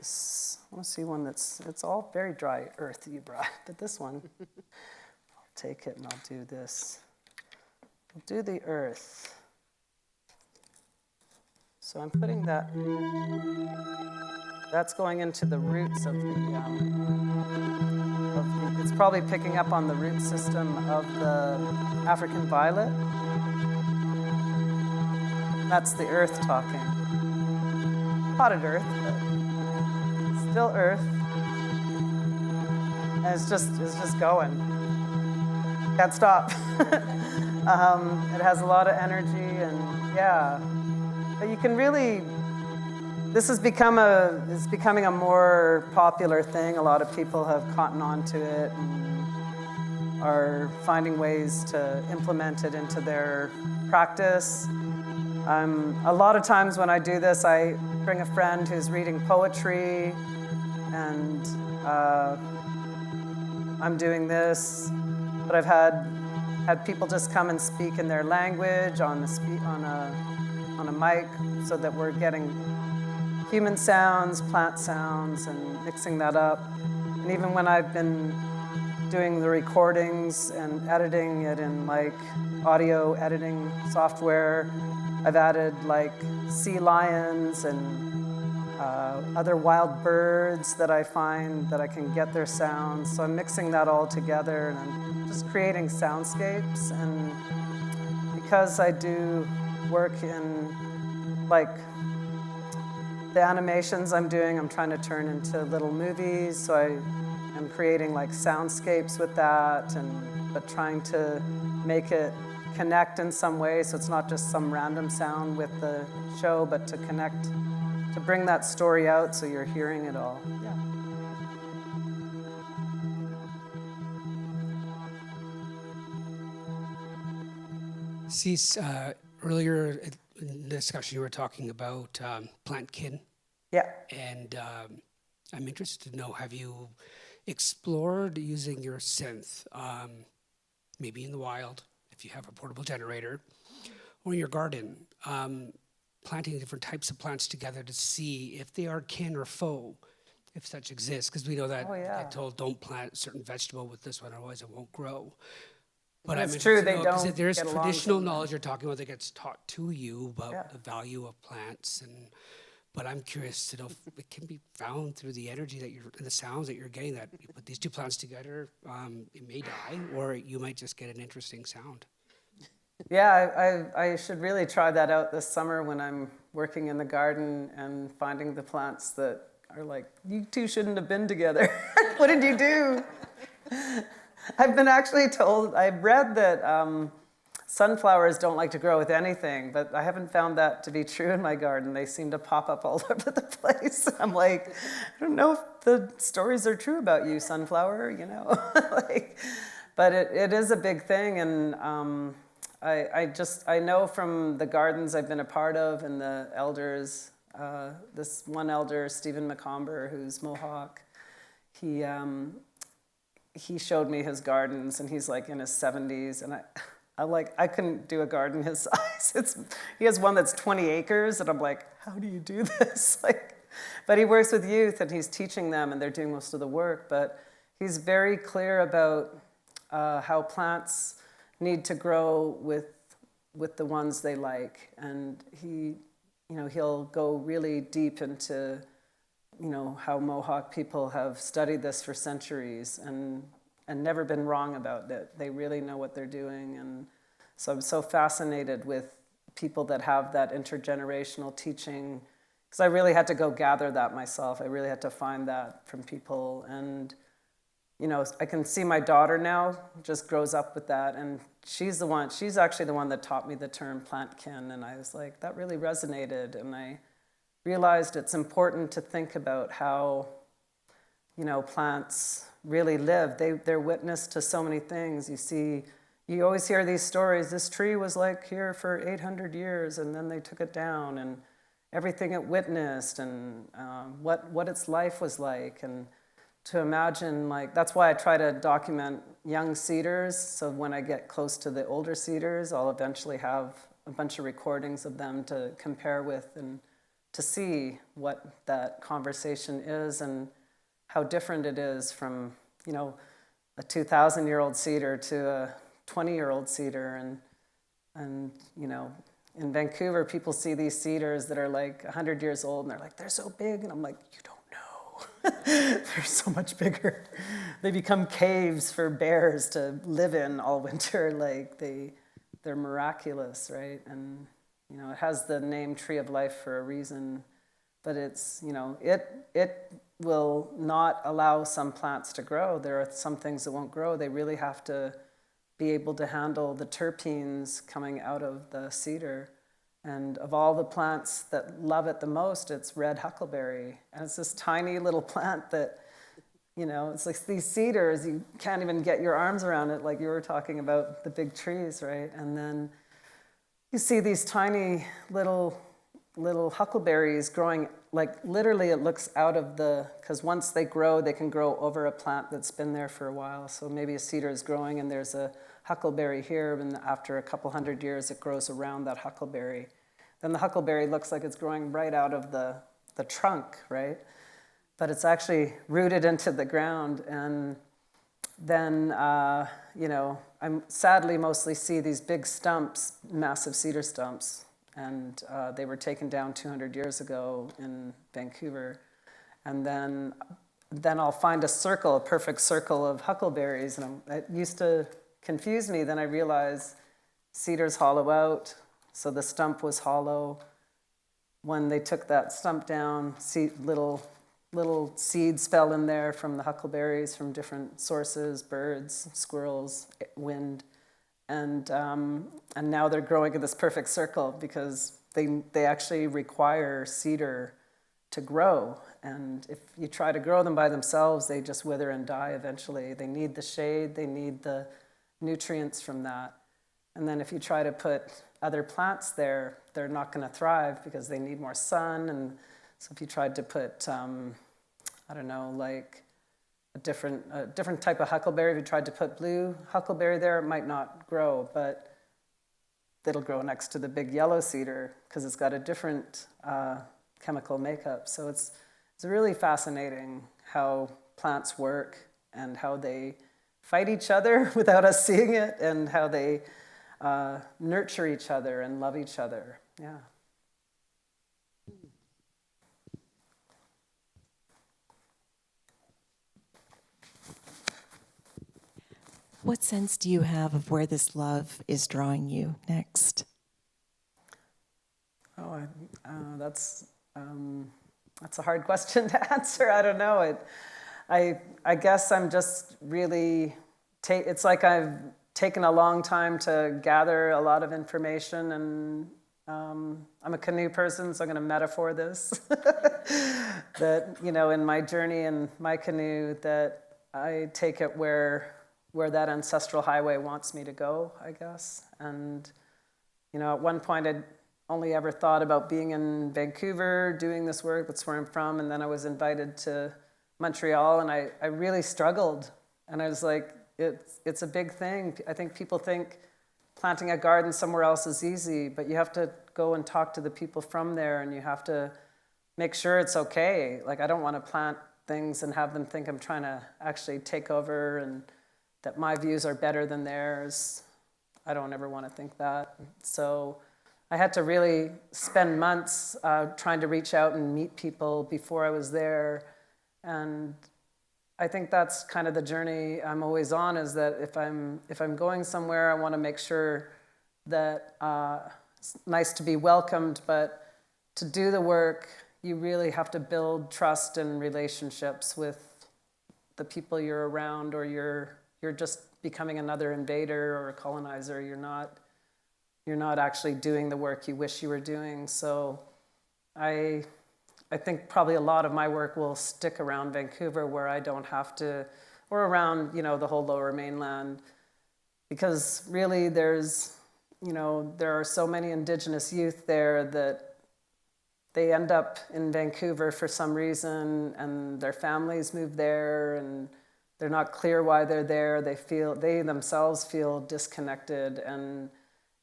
want to see one it's all very dry earth that you brought, but this one, I'll take it and I'll do this. I'll do the earth. So I'm putting that's going into the roots of it's probably picking up on the root system of the African violet. That's the earth talking. Potted earth, but still earth. And it's just going. Can't stop. It has a lot of energy and yeah. But you can really, this has it's becoming a more popular thing. A lot of people have caught on to it and are finding ways to implement it into their practice. A lot of times when I do this, I bring a friend who's reading poetry, and I'm doing this. But I've had people just come and speak in their language on a mic, so that we're getting human sounds, plant sounds, and mixing that up. And even when I've been doing the recordings and editing it in like audio editing software, I've added like sea lions and other wild birds that I find that I can get their sounds. So I'm mixing that all together and I'm just creating soundscapes. And because I do work in like the animations I'm doing, I'm trying to turn into little movies. So I am creating like soundscapes with that, but trying to make it connect in some way, so it's not just some random sound with the show, but to connect, to bring that story out so you're hearing it all. Yeah. Cease, earlier in the discussion you were talking about plant kin. Yeah. And I'm interested to know, have you explored using your synth, maybe in the wild, if you have a portable generator, or in your garden, planting different types of plants together to see if they are kin or foe, if such exists? Because we know that you get told don't plant a certain vegetable with this one, otherwise it won't grow. But it's true, they don't. There's get traditional along knowledge you're talking about that gets taught to you about Yeah. the value of plants, but I'm curious to know if it can be found through the energy that and the sounds that you're getting, that you put these two plants together, it may die, or you might just get an interesting sound. Yeah, I should really try that out this summer when I'm working in the garden and finding the plants that are like, you two shouldn't have been together. What did you do? I've been actually told, I've read that sunflowers don't like to grow with anything, but I haven't found that to be true in my garden. They seem to pop up all over the place. I'm like, I don't know if the stories are true about you, sunflower, you know. But it is a big thing, and I know from the gardens I've been a part of and the elders, this one elder, Stephen McComber, who's Mohawk, he showed me his gardens, and he's like in his 70s, and I couldn't do a garden his size. He has one that's 20 acres, and I'm like, how do you do this? But he works with youth, and he's teaching them, and they're doing most of the work. But he's very clear about how plants need to grow with the ones they like, and he'll go really deep into how Mohawk people have studied this for centuries and never been wrong about it. They really know what they're doing. And so I'm so fascinated with people that have that intergenerational teaching, because I really had to go gather that myself. I really had to find that from people. And, I can see my daughter now just grows up with that. And she's actually the one that taught me the term plant kin. And I was like, that really resonated. And I realized it's important to think about how plants really live. They're witness to so many things. You always hear these stories. This tree was like here for 800 years, and then they took it down, and everything it witnessed, and what its life was like. And to imagine, that's why I try to document young cedars, so when I get close to the older cedars, I'll eventually have a bunch of recordings of them to compare with and to see what that conversation is and how different it is from, a 2,000-year-old cedar to a 20-year-old cedar. And in Vancouver, people see these cedars that are like 100 years old, and they're like, they're so big. And I'm like, you don't know. They're so much bigger. They become caves for bears to live in all winter. They're miraculous, right? And, it has the name Tree of Life for a reason. But it's, it will not allow some plants to grow. There are some things that won't grow. They really have to be able to handle the terpenes coming out of the cedar. And of all the plants that love it the most, it's red huckleberry. And it's this tiny little plant that, it's like these cedars, you can't even get your arms around it, like you were talking about the big trees, right? And then you see these tiny little huckleberries growing, like literally it looks out of because once they grow, they can grow over a plant that's been there for a while. So maybe a cedar is growing and there's a huckleberry here, and after a couple hundred years, it grows around that huckleberry. Then the huckleberry looks like it's growing right out of the trunk, right? But it's actually rooted into the ground. And then, I sadly mostly see these big stumps, massive cedar stumps. And they were taken down 200 years ago in Vancouver. And then I'll find a perfect circle of huckleberries. And it used to confuse me. Then I realized cedars hollow out. So the stump was hollow. When they took that stump down, little seeds fell in there from the huckleberries from different sources, birds, squirrels, wind. And now they're growing in this perfect circle because they actually require cedar to grow. And if you try to grow them by themselves, they just wither and die eventually. They need the shade, they need the nutrients from that. And then if you try to put other plants there, they're not going to thrive because they need more sun. And so if you tried to put, like a different type of huckleberry, if you tried to put blue huckleberry there, it might not grow, but it'll grow next to the big yellow cedar because it's got a different chemical makeup. So it's really fascinating how plants work and how they fight each other without us seeing it, and how they nurture each other and love each other. Yeah. What sense do you have of where this love is drawing you next? That's a hard question to answer. I don't know. I guess I'm just really, it's like I've taken a long time to gather a lot of information, and I'm a canoe person, so I'm going to metaphor this. That, in my journey in my canoe, that I take it where that ancestral highway wants me to go, I guess. And, at one point I'd only ever thought about being in Vancouver, doing this work, that's where I'm from, and then I was invited to Montreal, and I really struggled. And I was like, it's a big thing. I think people think planting a garden somewhere else is easy, but you have to go and talk to the people from there, and you have to make sure it's okay. Like, I don't want to plant things and have them think I'm trying to actually take over and that my views are better than theirs. I don't ever want to think that. So I had to really spend months trying to reach out and meet people before I was there. And I think that's kind of the journey I'm always on, is that if I'm going somewhere, I want to make sure that it's nice to be welcomed, but to do the work, you really have to build trust and relationships with the people you're around, or you're just becoming another invader or a colonizer. You're not actually doing the work you wish you were doing. So I I think probably a lot of my work will stick around Vancouver, where I don't have to, or around, you know, the whole Lower Mainland, because really there's, you know, there are so many Indigenous youth there that they end up in Vancouver for some reason, and their families move there, and they're not clear why they're there. They themselves feel disconnected. And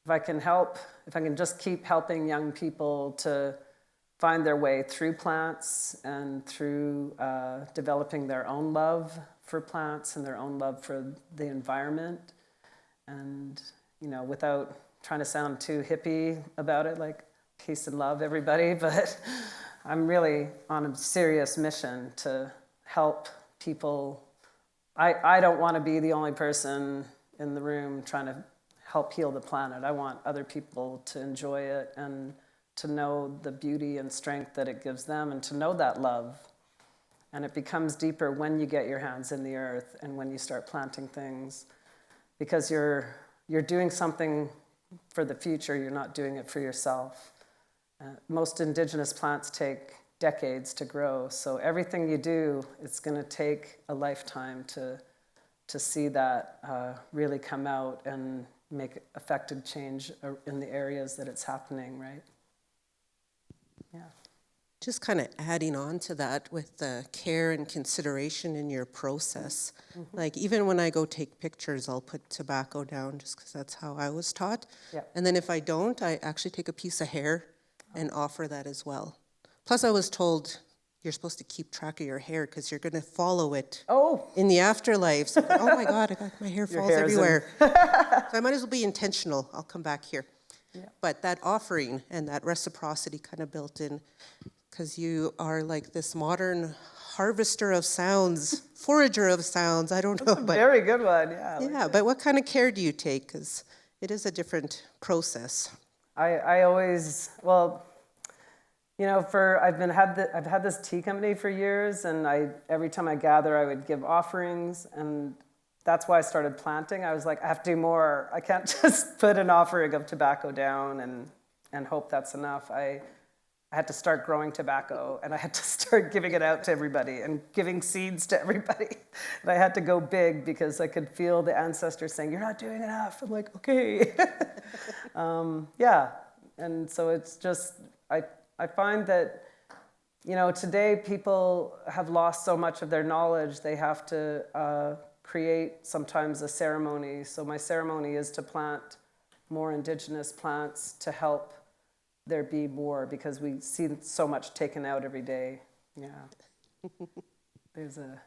if I can just keep helping young people to find their way through plants and through developing their own love for plants and their own love for the environment, and, you know, without trying to sound too hippie about it, like peace and love, everybody, but I'm really on a serious mission to help people. I don't want to be the only person in the room trying to help heal the planet. I want other people to enjoy it and to know the beauty and strength that it gives them, and to know that love. And it becomes deeper when you get your hands in the earth and when you start planting things, because you're doing something for the future. You're not doing it for yourself. Most Indigenous plants take decades to grow, so everything you do, it's going to take a lifetime to see that really come out and make effective change in the areas that it's happening, right? Yeah. Just kind of adding on to that with the care and consideration in your process. Mm-hmm. Like, even when I go take pictures, I'll put tobacco down just because that's how I was taught. Yeah. And then if I don't, I actually take a piece of hair and offer that as well. Plus, I was told you're supposed to keep track of your hair because you're going to follow it in the afterlife. So, oh my God, my hair falls everywhere. So I might as well be intentional. I'll come back here. Yeah. But that offering and that reciprocity kind of built in, because you are like this modern harvester of sounds, forager of sounds. I don't know. That's a very good one, yeah. Yeah, but what kind of care do you take? Because it is a different process. I always, well, you know, I've had this tea company for years, and every time I gather, I would give offerings, and that's why I started planting. I was like, I have to do more. I can't just put an offering of tobacco down and hope that's enough. I had to start growing tobacco, and I had to start giving it out to everybody and giving seeds to everybody. And I had to go big because I could feel the ancestors saying, "You're not doing enough." I'm like, okay. Yeah, and so it's just, I find that, you know, today people have lost so much of their knowledge, they have to create sometimes a ceremony. So my ceremony is to plant more Indigenous plants to help there be more, because we see so much taken out every day. Yeah. There's a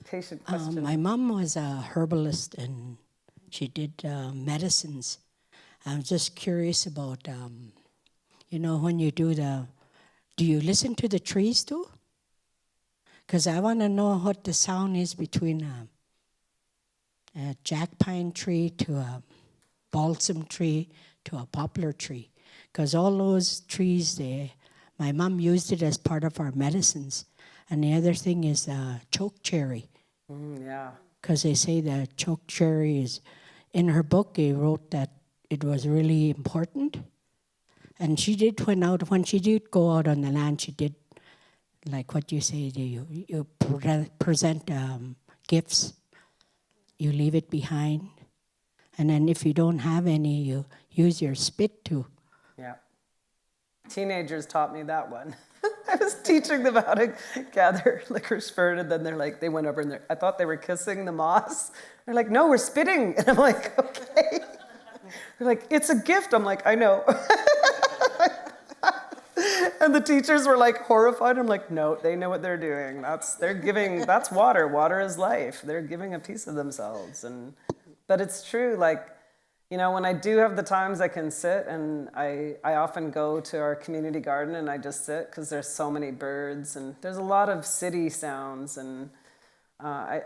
patient question. My mom was a herbalist, and she did medicines. I'm just curious about, you know, when you do you listen to the trees too? Because I want to know what the sound is between a jack pine tree to a balsam tree to a poplar tree. Because all those trees, my mom used it as part of our medicines. And the other thing is choke cherry. Yeah. Because they say that choke cherry is, in her book, they wrote that it was really important. And she did, when she did go out on the land, she did, like what you say, you present gifts, you leave it behind. And then if you don't have any, you use your spit to. Yeah. Teenagers taught me that one. I was teaching them how to gather licorice fern, and then they went over and I thought they were kissing the moss. They're like, "No, we're spitting." And I'm like, "Okay." They're like, "It's a gift." I'm like, "I know." And the teachers were like horrified. I'm like, "No, they know what they're doing. That's water. Water is life. They're giving a piece of themselves." But it's true, like, you know, when I do have the times I can sit, and I often go to our community garden and I just sit because there's so many birds and there's a lot of city sounds, and I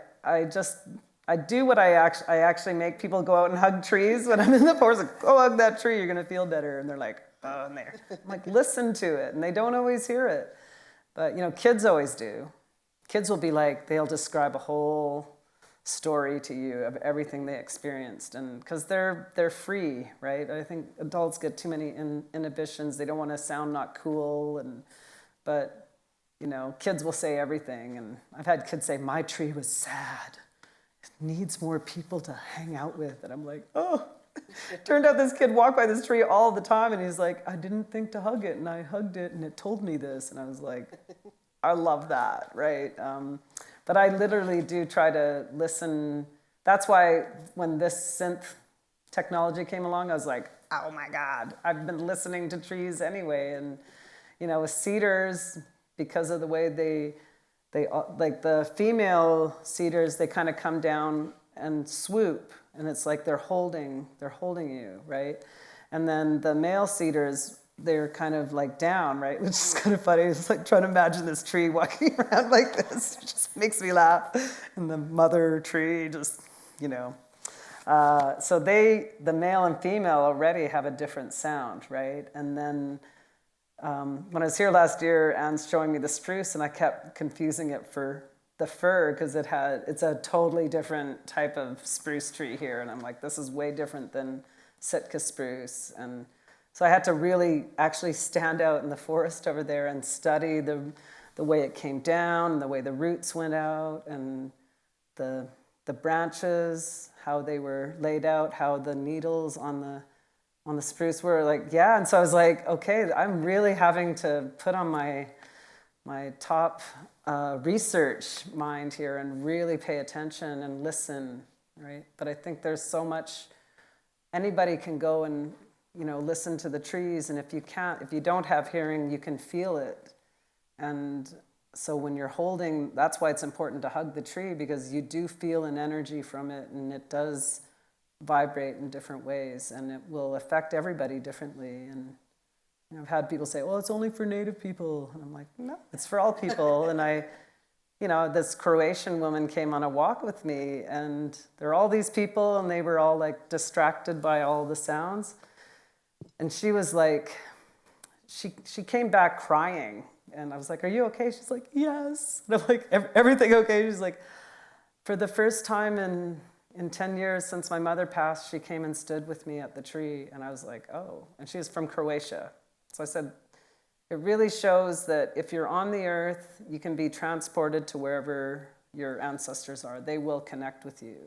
do what I actually make people go out and hug trees when I'm in the forest. Like, "Go hug that tree, you're gonna feel better." And they're like, "Oh," and I'm like, listen to it, and they don't always hear it. But, you know, kids always do. Kids will be like, they'll describe a whole story to you of everything they experienced, and because they're free, right? I think adults get too many inhibitions. They don't want to sound not cool, and but, you know, kids will say everything. And I've had kids say, my tree was sad. It needs more people to hang out with. And I'm like, oh. Turned out this kid walked by this tree all the time, and he's like, I didn't think to hug it, and I hugged it, and it told me this. And I was like, I love that, right? But I literally do try to listen. That's why when this synth technology came along, I was like, oh my God, I've been listening to trees anyway. And, you know, with cedars, because of the way they like the female cedars, they kind of come down and swoop, and it's like they're holding you, right? And then the male cedars, they're kind of like down, right? Which is kind of funny. It's like trying to imagine this tree walking around like this. It just makes me laugh. And the mother tree just, you know. So the male and female already have a different sound, right? And then when I was here last year, Anne's showing me the spruce, and I kept confusing it for the fir, because it's a totally different type of spruce tree here. And I'm like, this is way different than Sitka spruce. And so I had to really actually stand out in the forest over there and study the way it came down, and the way the roots went out, and the branches, how they were laid out, how the needles on the spruce were like, yeah. And so I was like, okay, I'm really having to put on my top research mind here and really pay attention and listen, right? But I think there's so much, anybody can go and, you know, listen to the trees, and if you don't have hearing, you can feel it. And so when you're holding, that's why it's important to hug the tree, because you do feel an energy from it, and it does vibrate in different ways, and it will affect everybody differently. And you know, I've had people say, well, it's only for Native people. And I'm like, no, it's for all people. And you know, this Croatian woman came on a walk with me, and there are all these people, and they were all like distracted by all the sounds. And she was like, she came back crying. And I was like, are you okay? She's like, yes. And I'm like, everything okay? She's like, for the first time in 10 years since my mother passed, she came and stood with me at the tree. And I was like, oh. And she was from Croatia. So I said, it really shows that if you're on the earth, you can be transported to wherever your ancestors are. They will connect with you.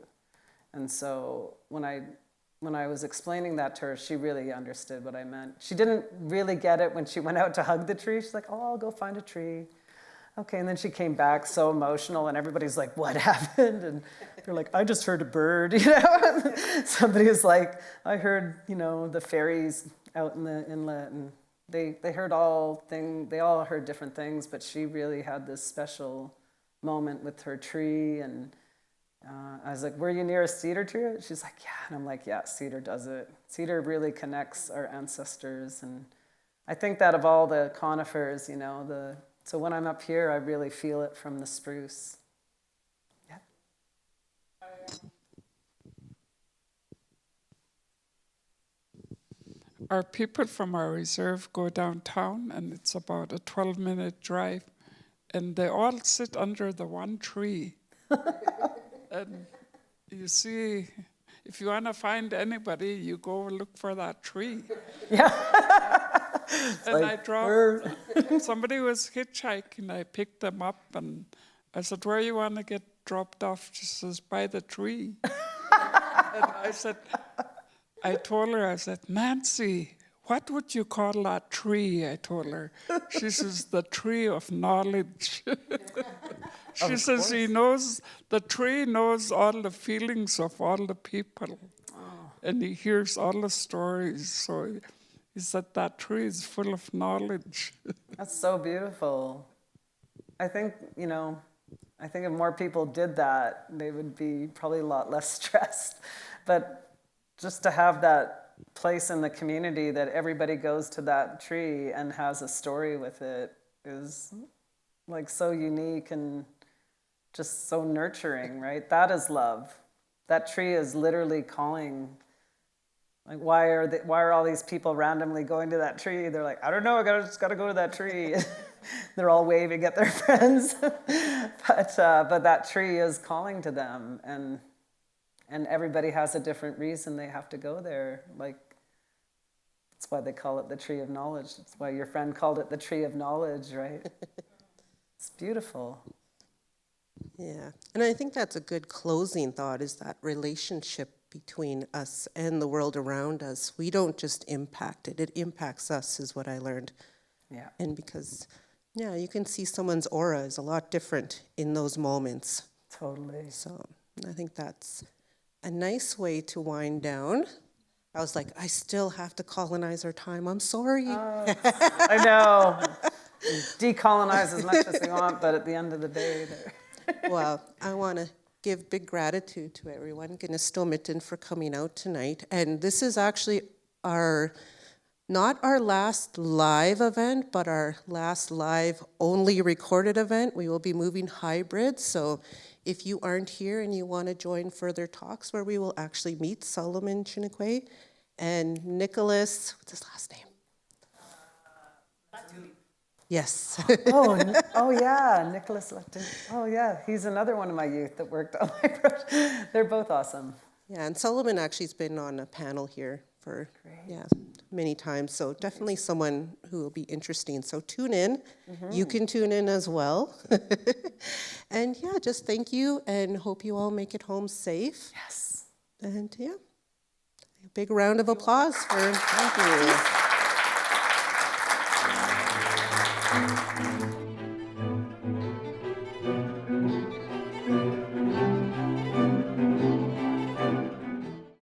And so when I was explaining that to her, she really understood what I meant. She didn't really get it when she went out to hug the tree. She's like, oh, I'll go find a tree. Okay, and then she came back so emotional, and everybody's like, what happened? And they're like, I just heard a bird, you know? Somebody was like, I heard, you know, the fairies out in the inlet, and they heard they all heard different things, but she really had this special moment with her tree. And I was like, were you near a cedar tree? She's like, yeah. And I'm like, yeah, cedar does it. Cedar really connects our ancestors. And I think that of all the conifers, you know, so when I'm up here, I really feel it from the spruce. Yeah. Our people from our reserve go downtown, and it's about a 12-minute drive, and they all sit under the one tree. And you see, if you want to find anybody, you go look for that tree. Yeah. And I dropped, somebody was hitchhiking, I picked them up, and I said, where you want to get dropped off? She says, by the tree. And I told her, I said, Nancy, what would you call that tree? I told her. She says, the tree of knowledge. She says, the tree knows all the feelings of all the people. Oh. And he hears all the stories. So he said, that tree is full of knowledge. That's so beautiful. I think, you know, if more people did that, they would be probably a lot less stressed. But just to have that place in the community that everybody goes to that tree and has a story with it is like so unique and just so nurturing, right? That is love. That tree is literally calling. Like, why are all these people randomly going to that tree? They're like, I don't know, just gotta go to that tree. They're all waving at their friends. But that tree is calling to them, and everybody has a different reason they have to go there. Like, That's why they call it the tree of knowledge. That's why your friend called it the tree of knowledge, right? It's beautiful. Yeah, and I think that's a good closing thought, is that relationship between us and the world around us. We don't just impact it, it impacts us, is what I learned. Yeah. And because, yeah, you can see someone's aura is a lot different in those moments. Totally. So I think that's a nice way to wind down. I was like, I still have to colonize our time. I'm sorry. I know. Decolonize as much as we want, but at the end of the day, Well, I want to give big gratitude to everyone, Ginnistomitten, for coming out tonight. And this is actually not our last live event, but our last live only recorded event. We will be moving hybrid. So if you aren't here and you want to join further talks where we will actually meet Solomon Chinekwe and Nicholas, what's his last name? Yes. oh yeah, Nicholas Lecton. Oh yeah, he's another one of my youth that worked on my project. They're both awesome. Yeah, and Solomon actually has been on a panel here for many times, so definitely someone who will be interesting. So tune in. You can tune in as well. And yeah, just thank you and hope you all make it home safe. Yes. And yeah, a big round of applause for thank you.